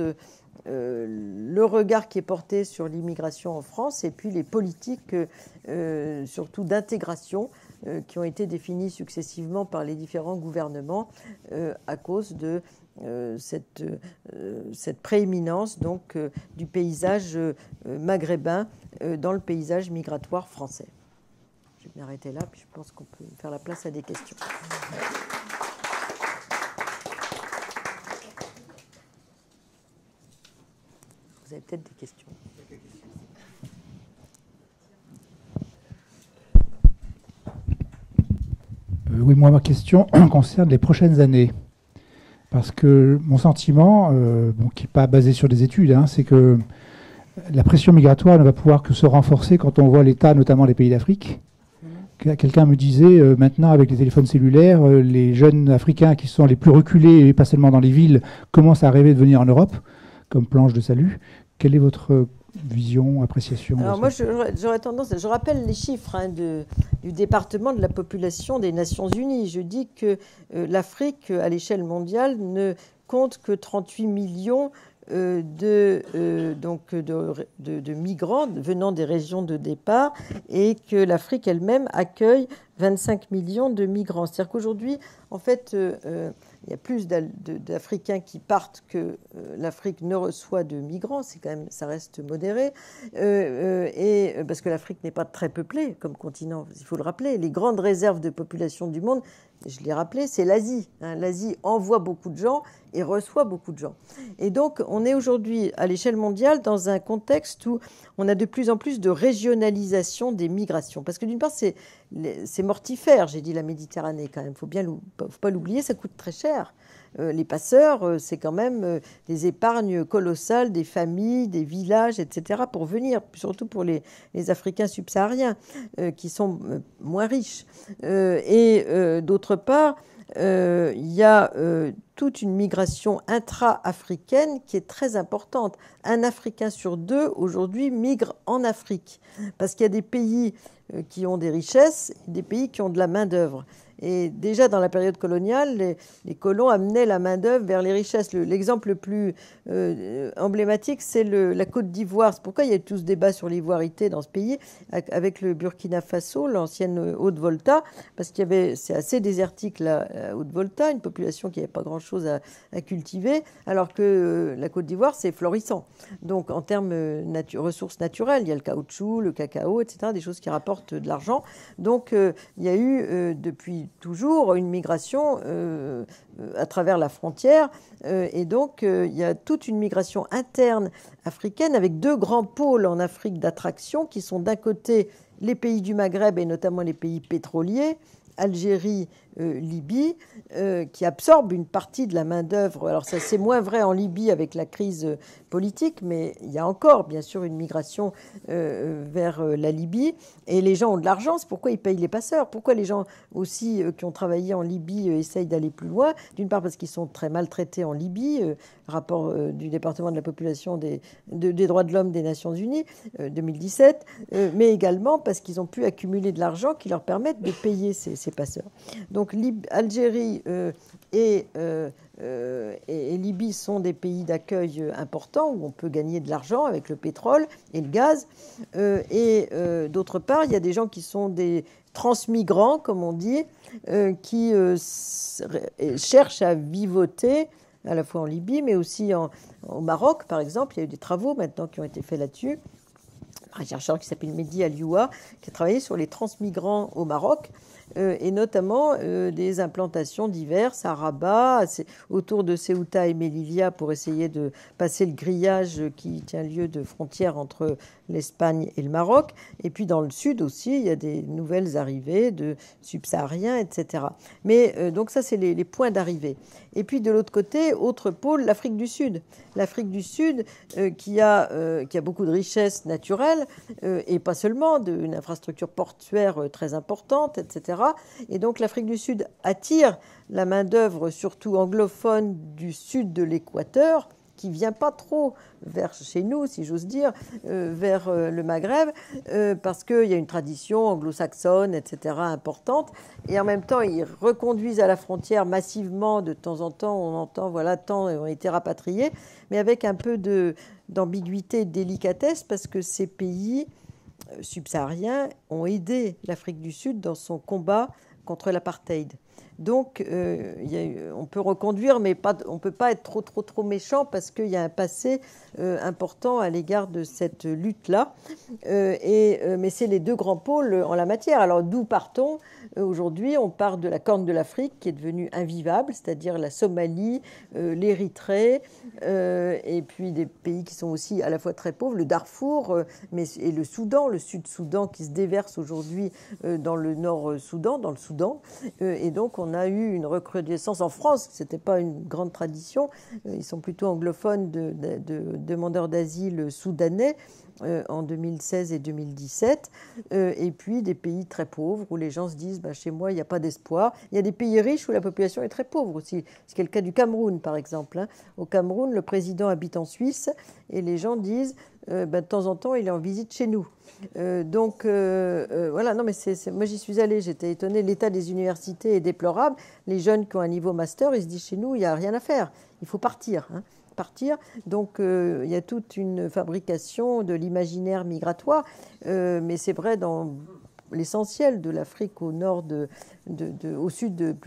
[SPEAKER 1] le regard qui est porté sur l'immigration en France et puis les politiques surtout d'intégration qui ont été définies successivement par les différents gouvernements à cause de cette prééminence donc, du paysage maghrébin dans le paysage migratoire français. Je vais m'arrêter là, puis je pense qu'on peut faire la place à des questions. Vous avez peut-être des questions.
[SPEAKER 2] Oui, moi, ma question concerne les prochaines années. Parce que mon sentiment, qui n'est pas basé sur des études, c'est que la pression migratoire ne va pouvoir que se renforcer quand on voit l'état, notamment des pays d'Afrique. Quelqu'un me disait, maintenant, avec les téléphones cellulaires, les jeunes Africains qui sont les plus reculés, et pas seulement dans les villes, commencent à rêver de venir en Europe comme planche de salut. Quelle est votre vision, appréciation?
[SPEAKER 1] Alors moi, j'aurais tendance, je rappelle les chiffres du département de la population des Nations Unies. Je dis que l'Afrique, à l'échelle mondiale, ne compte que 38 millions de migrants venant des régions de départ et que l'Afrique elle-même accueille 25 millions de migrants. C'est-à-dire qu'aujourd'hui, en fait, il y a plus d'Africains qui partent que l'Afrique ne reçoit de migrants. C'est quand même, ça reste modéré. Parce que l'Afrique n'est pas très peuplée comme continent, il faut le rappeler. Les grandes réserves de population du monde, je l'ai rappelé, c'est l'Asie. L'Asie envoie beaucoup de gens et reçoit beaucoup de gens. Et donc, on est aujourd'hui, à l'échelle mondiale, dans un contexte où on a de plus en plus de régionalisation des migrations. Parce que d'une part, c'est mortifère, j'ai dit la Méditerranée quand même. Il ne faut pas l'oublier, ça coûte très cher. Les passeurs, c'est quand même des épargnes colossales, des familles, des villages, etc. pour venir, surtout pour les Africains subsahariens qui sont moins riches. D'autre part, il y a toute une migration intra-africaine qui est très importante. Un Africain sur deux, aujourd'hui, migre en Afrique. Parce qu'il y a des pays qui ont des richesses et des pays qui ont de la main-d'œuvre. Et déjà dans la période coloniale, les colons amenaient la main-d'œuvre vers les richesses. L'exemple le plus emblématique, c'est la Côte d'Ivoire. C'est pourquoi il y a tout ce débat sur l'ivoirité dans ce pays, avec le Burkina Faso, l'ancienne Haute-Volta, parce c'est assez désertique la Haute-Volta, une population qui n'avait pas grand-chose à cultiver, alors que la Côte d'Ivoire, c'est florissant. Donc en termes ressources naturelles, il y a le caoutchouc, le cacao, etc., des choses qui rapportent de l'argent. Donc il y a eu depuis toujours une migration à travers la frontière. Et donc, il y a toute une migration interne africaine avec deux grands pôles en Afrique d'attraction qui sont d'un côté les pays du Maghreb et notamment les pays pétroliers, Algérie Libye, qui absorbe une partie de la main-d'œuvre. Alors ça, c'est moins vrai en Libye avec la crise politique, mais il y a encore, bien sûr, une migration vers la Libye. Et les gens ont de l'argent, c'est pourquoi ils payent les passeurs. Pourquoi les gens aussi qui ont travaillé en Libye essayent d'aller plus loin? D'une part parce qu'ils sont très maltraités en Libye, rapport du département de la population des droits de l'homme des Nations Unies, 2017, mais également parce qu'ils ont pu accumuler de l'argent qui leur permettent de payer ces passeurs. Donc Algérie et Libye sont des pays d'accueil importants où on peut gagner de l'argent avec le pétrole et le gaz. Et d'autre part, il y a des gens qui sont des transmigrants, comme on dit, qui cherchent à vivoter à la fois en Libye, mais aussi au Maroc, par exemple. Il y a eu des travaux maintenant qui ont été faits là-dessus. Un chercheur qui s'appelle Mehdi Alioua, qui a travaillé sur les transmigrants au Maroc, et notamment des implantations diverses à Rabat, autour de Ceuta et Melilla, pour essayer de passer le grillage qui tient lieu de frontière entre l'Espagne et le Maroc. Et puis dans le sud aussi, il y a des nouvelles arrivées de subsahariens, etc. Mais donc ça, c'est les points d'arrivée. Et puis de l'autre côté, autre pôle, l'Afrique du Sud. L'Afrique du Sud qui a beaucoup de richesses naturelles et pas seulement, une infrastructure portuaire très importante, etc. Et donc l'Afrique du Sud attire la main-d'œuvre surtout anglophone du sud de l'équateur, qui ne vient pas trop vers chez nous, si j'ose dire, vers le Maghreb, parce qu'il y a une tradition anglo-saxonne, etc., importante. Et en même temps, ils reconduisent à la frontière massivement. De temps en temps, on entend, voilà, tant ont été rapatriés, mais avec un peu d'ambiguïté et de délicatesse, parce que ces pays subsahariens ont aidé l'Afrique du Sud dans son combat contre l'apartheid. Donc, on peut reconduire, mais on ne peut pas être trop méchant parce qu'il y a un passé important à l'égard de cette lutte-là. Mais c'est les deux grands pôles en la matière. Alors, d'où partons aujourd'hui? On part de la Corne de l'Afrique qui est devenue invivable, c'est-à-dire la Somalie, l'Érythrée, et puis des pays qui sont aussi à la fois très pauvres, le Darfour, et le Soudan, le Sud-Soudan qui se déverse aujourd'hui dans le Nord-Soudan, dans le Soudan. Et donc, on a eu une recrudescence en France. Ce n'était pas une grande tradition. Ils sont plutôt anglophones de demandeurs d'asile soudanais en 2016 et 2017. Et puis des pays très pauvres où les gens se disent chez moi, il n'y a pas d'espoir. Il y a des pays riches où la population est très pauvre aussi. C'est le cas du Cameroun, par exemple. Au Cameroun, le président habite en Suisse et les gens disent de temps en temps, il est en visite chez nous. Voilà, non, mais moi j'y suis allée, j'étais étonnée. L'état des universités est déplorable. Les jeunes qui ont un niveau master, ils se disent chez nous, il n'y a rien à faire. Il faut partir. Donc, il y a toute une fabrication de l'imaginaire migratoire. Mais c'est vrai dans l'essentiel de l'Afrique au nord au sud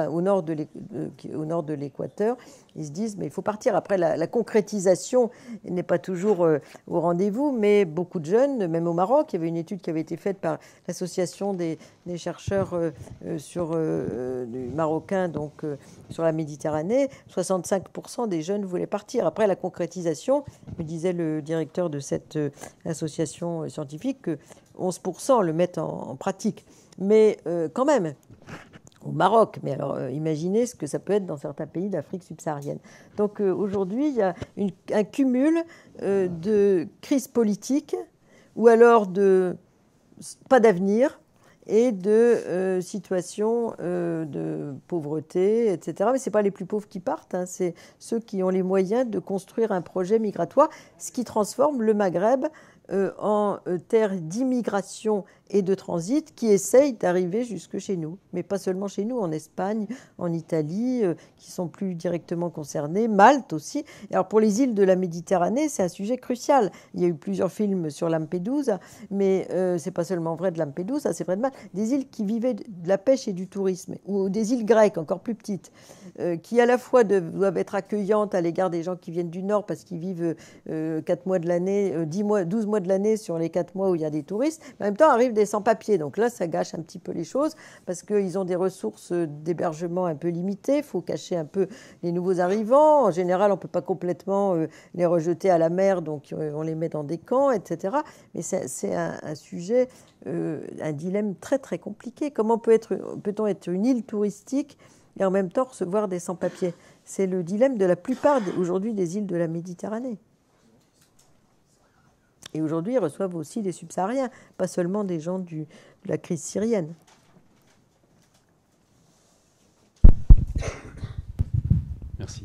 [SPEAKER 1] au nord de l'équateur, ils se disent mais il faut partir. Après la concrétisation n'est pas toujours au rendez-vous, mais beaucoup de jeunes, même au Maroc, il y avait une étude qui avait été faite par l'association des chercheurs du Marocain, donc sur la Méditerranée, 65% des jeunes voulaient partir. Après la concrétisation, me disait le directeur de cette association scientifique, que 11% le mettent en pratique. Mais quand même, au Maroc, mais alors imaginez ce que ça peut être dans certains pays d'Afrique subsaharienne. Donc aujourd'hui, il y a un cumul de crise politique ou alors de pas d'avenir et de situations de pauvreté, etc. Mais ce n'est pas les plus pauvres qui partent, c'est ceux qui ont les moyens de construire un projet migratoire, ce qui transforme le Maghreb en terre d'immigration et de transit qui essayent d'arriver jusque chez nous. Mais pas seulement chez nous, en Espagne, en Italie, qui sont plus directement concernés, Malte aussi. Et alors pour les îles de la Méditerranée, c'est un sujet crucial. Il y a eu plusieurs films sur Lampedusa, mais c'est pas seulement vrai de Lampedusa, c'est vrai de Malte. Des îles qui vivaient de la pêche et du tourisme, ou des îles grecques encore plus petites. qui à la fois doivent être accueillantes à l'égard des gens qui viennent du Nord parce qu'ils vivent 4 mois de l'année, 12 mois de l'année sur les 4 mois où il y a des touristes. En même temps, arrivent des sans-papiers. Donc là, ça gâche un petit peu les choses parce qu'ils ont des ressources d'hébergement un peu limitées. Il faut cacher un peu les nouveaux arrivants. En général, on ne peut pas complètement les rejeter à la mer, donc on les met dans des camps, etc. Mais c'est un sujet, un dilemme très très compliqué. Comment peut-on être une île touristique et en même temps recevoir des sans-papiers? C'est le dilemme de la plupart aujourd'hui des îles de la Méditerranée. Et aujourd'hui, ils reçoivent aussi des subsahariens, pas seulement des gens de la crise syrienne.
[SPEAKER 3] Merci.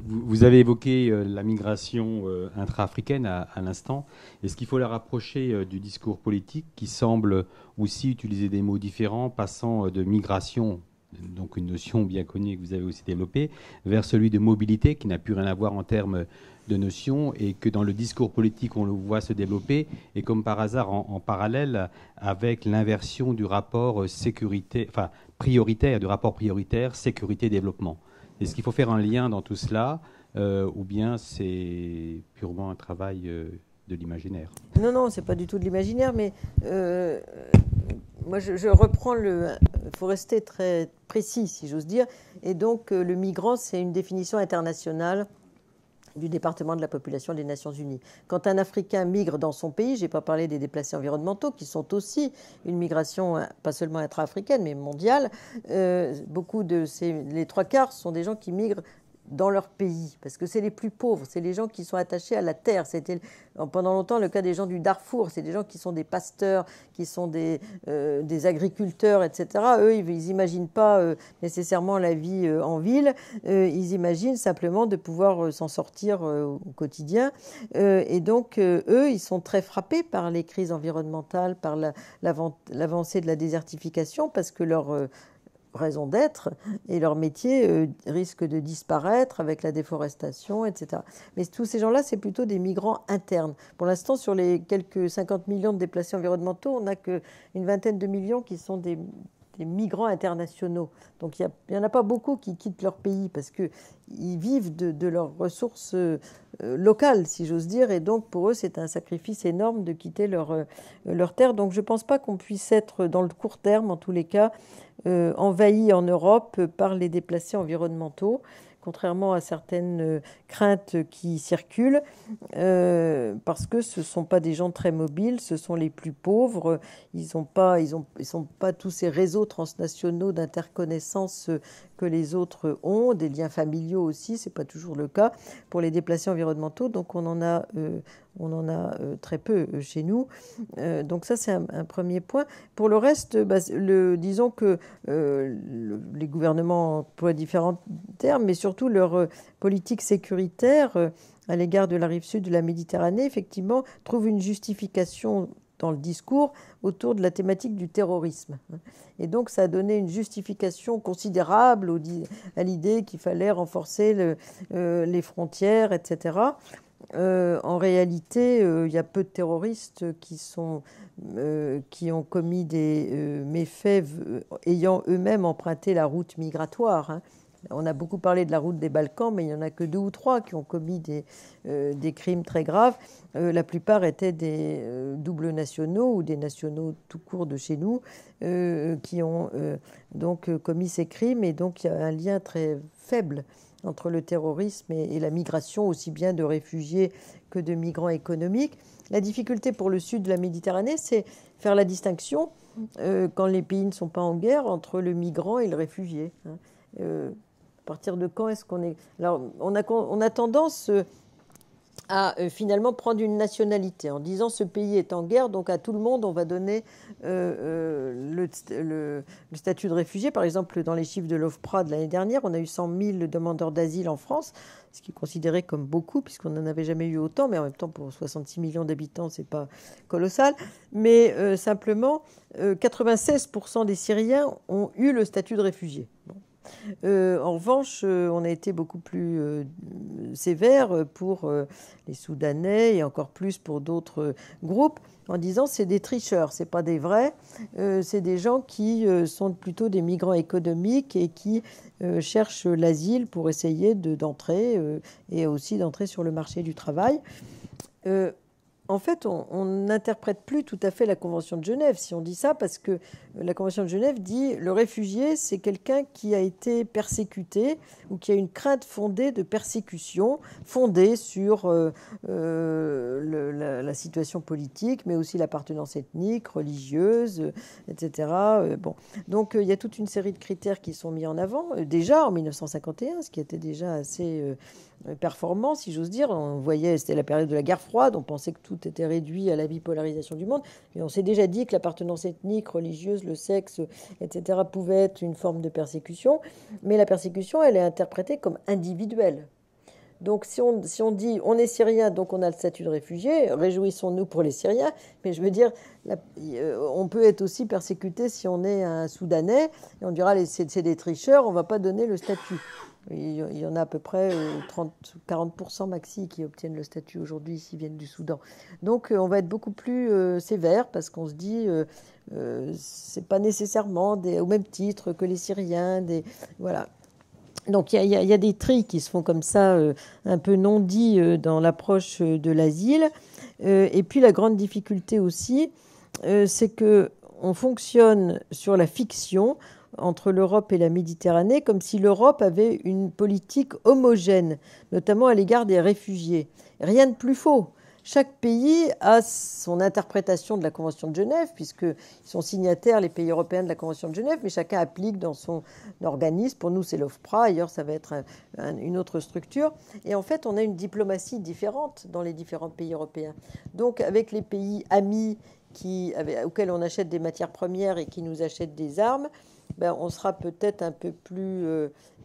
[SPEAKER 3] Vous avez évoqué la migration intra-africaine à l'instant. Est-ce qu'il faut la rapprocher du discours politique qui semble aussi utiliser des mots différents, passant de migration, donc une notion bien connue que vous avez aussi développée, vers celui de mobilité qui n'a plus rien à voir en termes de notion, et que dans le discours politique on le voit se développer, et comme par hasard en parallèle avec l'inversion du rapport prioritaire, du rapport prioritaire sécurité-développement. Est-ce qu'il faut faire un lien dans tout cela ou bien c'est purement un travail de l'imaginaire?
[SPEAKER 1] Non, non, c'est pas du tout de l'imaginaire, mais moi je reprends il faut rester très précis, si j'ose dire, et donc le migrant, c'est une définition internationale du département de la population des Nations Unies. Quand un Africain migre dans son pays, je n'ai pas parlé des déplacés environnementaux, qui sont aussi une migration, pas seulement intra-africaine, mais mondiale, les 3/4 sont des gens qui migrent dans leur pays, parce que c'est les plus pauvres, c'est les gens qui sont attachés à la terre. C'était pendant longtemps le cas des gens du Darfour, c'est des gens qui sont des pasteurs, qui sont des agriculteurs, etc. Eux, ils n'imaginent pas nécessairement la vie en ville, ils imaginent simplement de pouvoir s'en sortir au quotidien. Et donc, eux, ils sont très frappés par les crises environnementales, par l'avancée de la désertification, parce que leur raison d'être et leur métier risque de disparaître avec la déforestation, etc. Mais tous ces gens-là, c'est plutôt des migrants internes. Pour l'instant, sur les quelques 50 millions de déplacés environnementaux, on n'a qu'une vingtaine de millions qui sont des migrants internationaux. Donc il n'y en a pas beaucoup qui quittent leur pays parce qu'ils vivent de leurs ressources locales, si j'ose dire, et donc pour eux c'est un sacrifice énorme de quitter leur terre. Donc je ne pense pas qu'on puisse être, dans le court terme en tous les cas, envahi en Europe par les déplacés environnementaux, contrairement à certaines craintes qui circulent, parce que ce ne sont pas des gens très mobiles, ce sont les plus pauvres, ils sont pas tous ces réseaux transnationaux d'interconnaissance que les autres ont, des liens familiaux aussi, ce n'est pas toujours le cas pour les déplacés environnementaux, donc on en a très peu chez nous. Donc ça, c'est un premier point. Pour le reste, disons que les gouvernements emploient différents termes, mais surtout leur politique sécuritaire à l'égard de la rive sud de la Méditerranée, effectivement, trouve une justification dans le discours autour de la thématique du terrorisme. Et donc, ça a donné une justification considérable à l'idée qu'il fallait renforcer les frontières, etc. En réalité, il y a peu de terroristes qui ont commis des méfaits ayant eux-mêmes emprunté la route migratoire, hein. On a beaucoup parlé de la route des Balkans, mais il n'y en a que 2 ou 3 qui ont commis des crimes très graves. La plupart étaient des doubles nationaux ou des nationaux tout court de chez nous qui ont donc commis ces crimes. Et donc il y a un lien très faible entre le terrorisme et la migration, aussi bien de réfugiés que de migrants économiques. La difficulté pour le sud de la Méditerranée, c'est faire la distinction, quand les pays ne sont pas en guerre, entre le migrant et le réfugié, hein. À partir de quand est-ce qu'on est... Alors, on a tendance à finalement prendre une nationalité en disant ce pays est en guerre, donc à tout le monde on va donner le statut de réfugié. Par exemple, dans les chiffres de l'OFPRA de l'année dernière, on a eu 100 000 demandeurs d'asile en France, ce qui est considéré comme beaucoup puisqu'on n'en avait jamais eu autant, mais en même temps pour 66 millions d'habitants c'est pas colossal. Mais simplement 96% des Syriens ont eu le statut de réfugié. Bon. En revanche, on a été beaucoup plus sévère pour les Soudanais et encore plus pour d'autres groupes, en disant c'est des tricheurs, c'est pas des vrais, c'est des gens qui sont plutôt des migrants économiques et qui cherchent l'asile pour essayer d'entrer et aussi d'entrer sur le marché du travail. En fait, on n'interprète plus tout à fait la Convention de Genève si on dit ça, parce que la Convention de Genève dit le réfugié, c'est quelqu'un qui a été persécuté ou qui a une crainte fondée de persécution, fondée sur la situation politique, mais aussi l'appartenance ethnique, religieuse, etc. Bon. Donc, il y a toute une série de critères qui sont mis en avant, déjà en 1951, ce qui était déjà assez performant, si j'ose dire. On voyait, c'était la période de la guerre froide, on pensait que tout était réduit à la bipolarisation du monde, mais on s'est déjà dit que l'appartenance ethnique, religieuse, le sexe, etc. pouvait être une forme de persécution, mais la persécution, elle est interprétée comme individuelle. Donc si on dit on est syrien, donc on a le statut de réfugié, réjouissons-nous pour les Syriens, mais je veux dire, on peut être aussi persécuté si on est un Soudanais, et on dira c'est des tricheurs, on ne va pas donner le statut. Il y en a à peu près 40% maxi qui obtiennent le statut aujourd'hui s'ils viennent du Soudan. Donc on va être beaucoup plus sévère parce qu'on se dit c'est pas nécessairement au même titre que les Syriens. Voilà. Donc il y a des tris qui se font comme ça, un peu non dits dans l'approche de l'asile. Et puis la grande difficulté aussi, c'est qu'on fonctionne sur la fiction entre l'Europe et la Méditerranée, comme si l'Europe avait une politique homogène, notamment à l'égard des réfugiés. Rien de plus faux. Chaque pays a son interprétation de la Convention de Genève, puisqu'ils sont signataires, les pays européens, de la Convention de Genève, mais chacun applique dans son organisme. Pour nous, c'est l'OFPRA, ailleurs, ça va être une autre structure. Et en fait, on a une diplomatie différente dans les différents pays européens. Donc, avec les pays amis auxquels on achète des matières premières et qui nous achètent des armes, on sera peut-être un peu plus,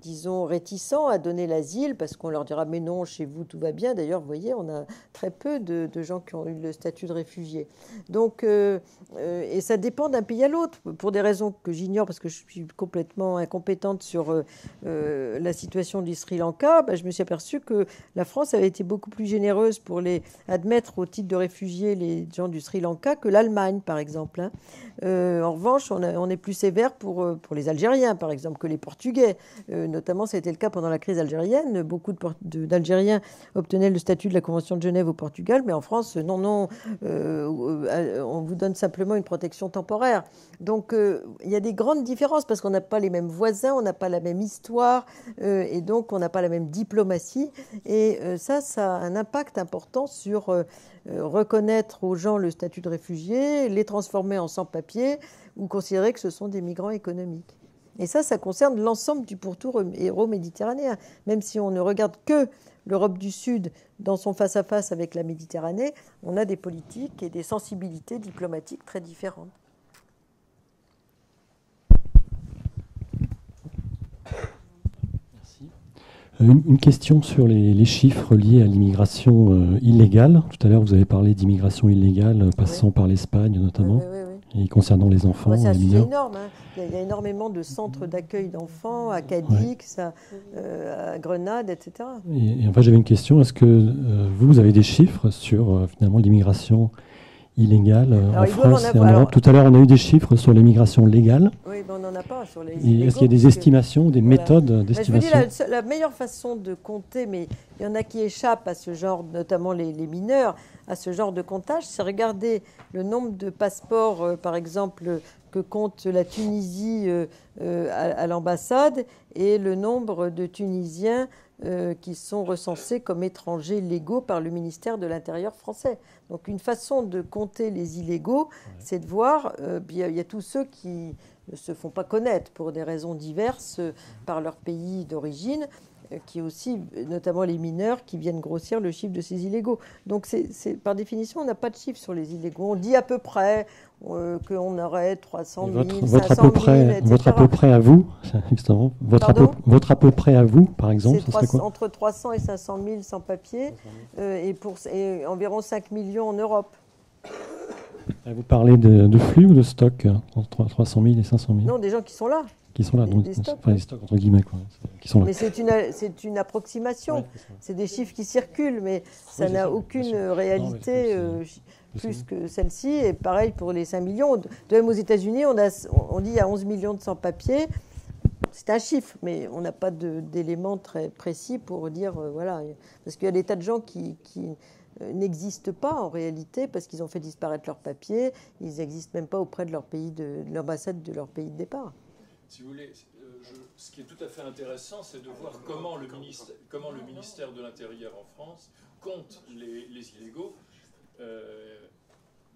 [SPEAKER 1] disons, réticents à donner l'asile parce qu'on leur dira « mais non, chez vous, tout va bien ». D'ailleurs, vous voyez, on a très peu de gens qui ont eu le statut de réfugié. Donc, et ça dépend d'un pays à l'autre, pour des raisons que j'ignore parce que je suis complètement incompétente sur la situation du Sri Lanka. Je me suis aperçue que la France avait été beaucoup plus généreuse pour les admettre au titre de réfugiés les gens du Sri Lanka que l'Allemagne, par exemple. En revanche, on est plus sévère pour les Algériens, par exemple, que les Portugais. Notamment, ça a été le cas pendant la crise algérienne. Beaucoup d'Algériens obtenaient le statut de la Convention de Genève au Portugal, mais en France, non, on vous donne simplement une protection temporaire. Donc, il y a des grandes différences parce qu'on n'a pas les mêmes voisins, on n'a pas la même histoire, et donc on n'a pas la même diplomatie. Et ça a un impact important sur reconnaître aux gens le statut de réfugié, les transformer en sans-papiers ou considérer que ce sont des migrants économiques. Et ça concerne l'ensemble du pourtour euro-méditerranéen. Même si on ne regarde que l'Europe du Sud dans son face-à-face avec la Méditerranée, on a des politiques et des sensibilités diplomatiques très différentes.
[SPEAKER 4] Une question sur les chiffres liés à l'immigration illégale. Tout à l'heure, vous avez parlé d'immigration illégale passant par l'Espagne notamment, et concernant les enfants.
[SPEAKER 1] C'est un
[SPEAKER 4] les
[SPEAKER 1] sujet
[SPEAKER 4] mineurs.
[SPEAKER 1] énorme. Il y a énormément de centres d'accueil d'enfants à Cadix, à Grenade, etc.
[SPEAKER 4] Et enfin, j'avais une question. Est-ce que vous avez des chiffres sur finalement l'immigration illégale en France et en Europe? Tout à l'heure, on a eu des chiffres sur l'immigration légale.
[SPEAKER 1] Oui, mais on n'en a pas sur les illégaux.
[SPEAKER 4] Est-ce qu'il y a des estimations, des méthodes d'estimation?
[SPEAKER 1] Je vous dis, la meilleure façon de compter, mais il y en a qui échappent à ce genre, notamment les mineurs, à ce genre de comptage, c'est regarder le nombre de passeports, par exemple, que compte la Tunisie à l'ambassade et le nombre de Tunisiens qui sont recensés comme étrangers légaux par le ministère de l'Intérieur français. Donc une façon de compter les illégaux, c'est de voir, il y a tous ceux qui ne se font pas connaître pour des raisons diverses par leur pays d'origine, qui aussi, notamment les mineurs, qui viennent grossir le chiffre de ces illégaux. Donc par définition, on n'a pas de chiffre sur les illégaux. On dit à peu près qu'on aurait 300 000, 500 000, etc.
[SPEAKER 4] Votre à peu près à vous, justement, votre à peu près à vous, par exemple,
[SPEAKER 1] ce serait quoi? Entre 300 et 500 000 sans-papiers et environ 5 millions en Europe.
[SPEAKER 4] Vous parlez de flux ou de stock entre 300 000 et 500 000?
[SPEAKER 1] Non, des gens qui sont là.
[SPEAKER 4] qui sont là,
[SPEAKER 1] des stocks,
[SPEAKER 4] enfin, les stocks entre guillemets, quoi, qui sont là.
[SPEAKER 1] Mais c'est une approximation. Ouais, c'est des chiffres qui circulent, mais ça n'a aucune réalité plus que celle-ci. Et pareil pour les 5 millions. De même aux États-Unis, on dit il y a 11 millions de sans-papiers. C'est un chiffre, mais on n'a pas d'éléments très précis pour dire voilà. Parce qu'il y a des tas de gens qui n'existent pas en réalité parce qu'ils ont fait disparaître leurs papiers. Ils n'existent même pas auprès de leur pays de l'ambassade de leur pays de départ.
[SPEAKER 5] Si vous voulez, ce qui est tout à fait intéressant, c'est de voir comment le ministère de l'Intérieur en France compte les illégaux.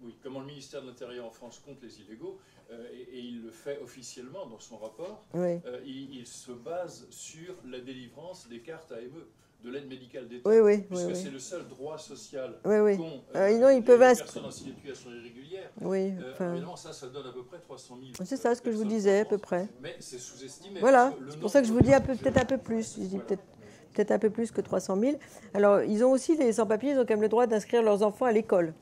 [SPEAKER 5] Oui, comment le ministère de l'Intérieur en France compte les illégaux, et il le fait officiellement dans son rapport. Oui. Il se base sur la délivrance des cartes AME, de l'aide médicale d'État, puisque c'est le seul droit social qu'ont les personnes en situation irrégulière. Oui, évidemment, ça donne à peu près 300 000.
[SPEAKER 1] C'est ça ce que je vous disais, à peu près.
[SPEAKER 5] Mais c'est sous-estimé.
[SPEAKER 1] Voilà, c'est pour ça que je vous dis peut-être un peu plus. Je dis peut-être un peu plus que 300 000. Alors, ils ont aussi, les sans-papiers, ils ont quand même le droit d'inscrire leurs enfants à l'école.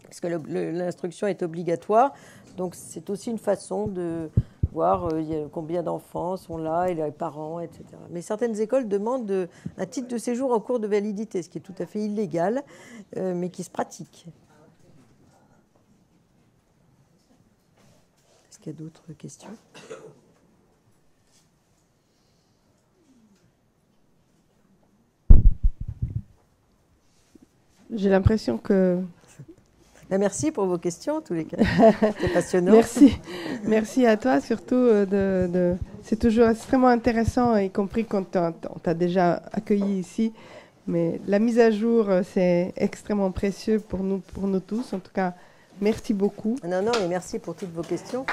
[SPEAKER 1] Parce que l'instruction est obligatoire. Donc, c'est aussi une façon de voir combien d'enfants sont là, et les parents, etc. Mais certaines écoles demandent un titre de séjour en cours de validité, ce qui est tout à fait illégal, mais qui se pratique. Est-ce qu'il y a d'autres questions ?
[SPEAKER 6] J'ai l'impression que...
[SPEAKER 1] Merci pour vos questions, en tous les cas. C'est passionnant.
[SPEAKER 6] Merci à toi, surtout. C'est toujours extrêmement intéressant, y compris quand on t'a déjà accueilli ici. Mais la mise à jour, c'est extrêmement précieux pour nous tous. En tout cas, merci beaucoup.
[SPEAKER 1] Non, et merci pour toutes vos questions.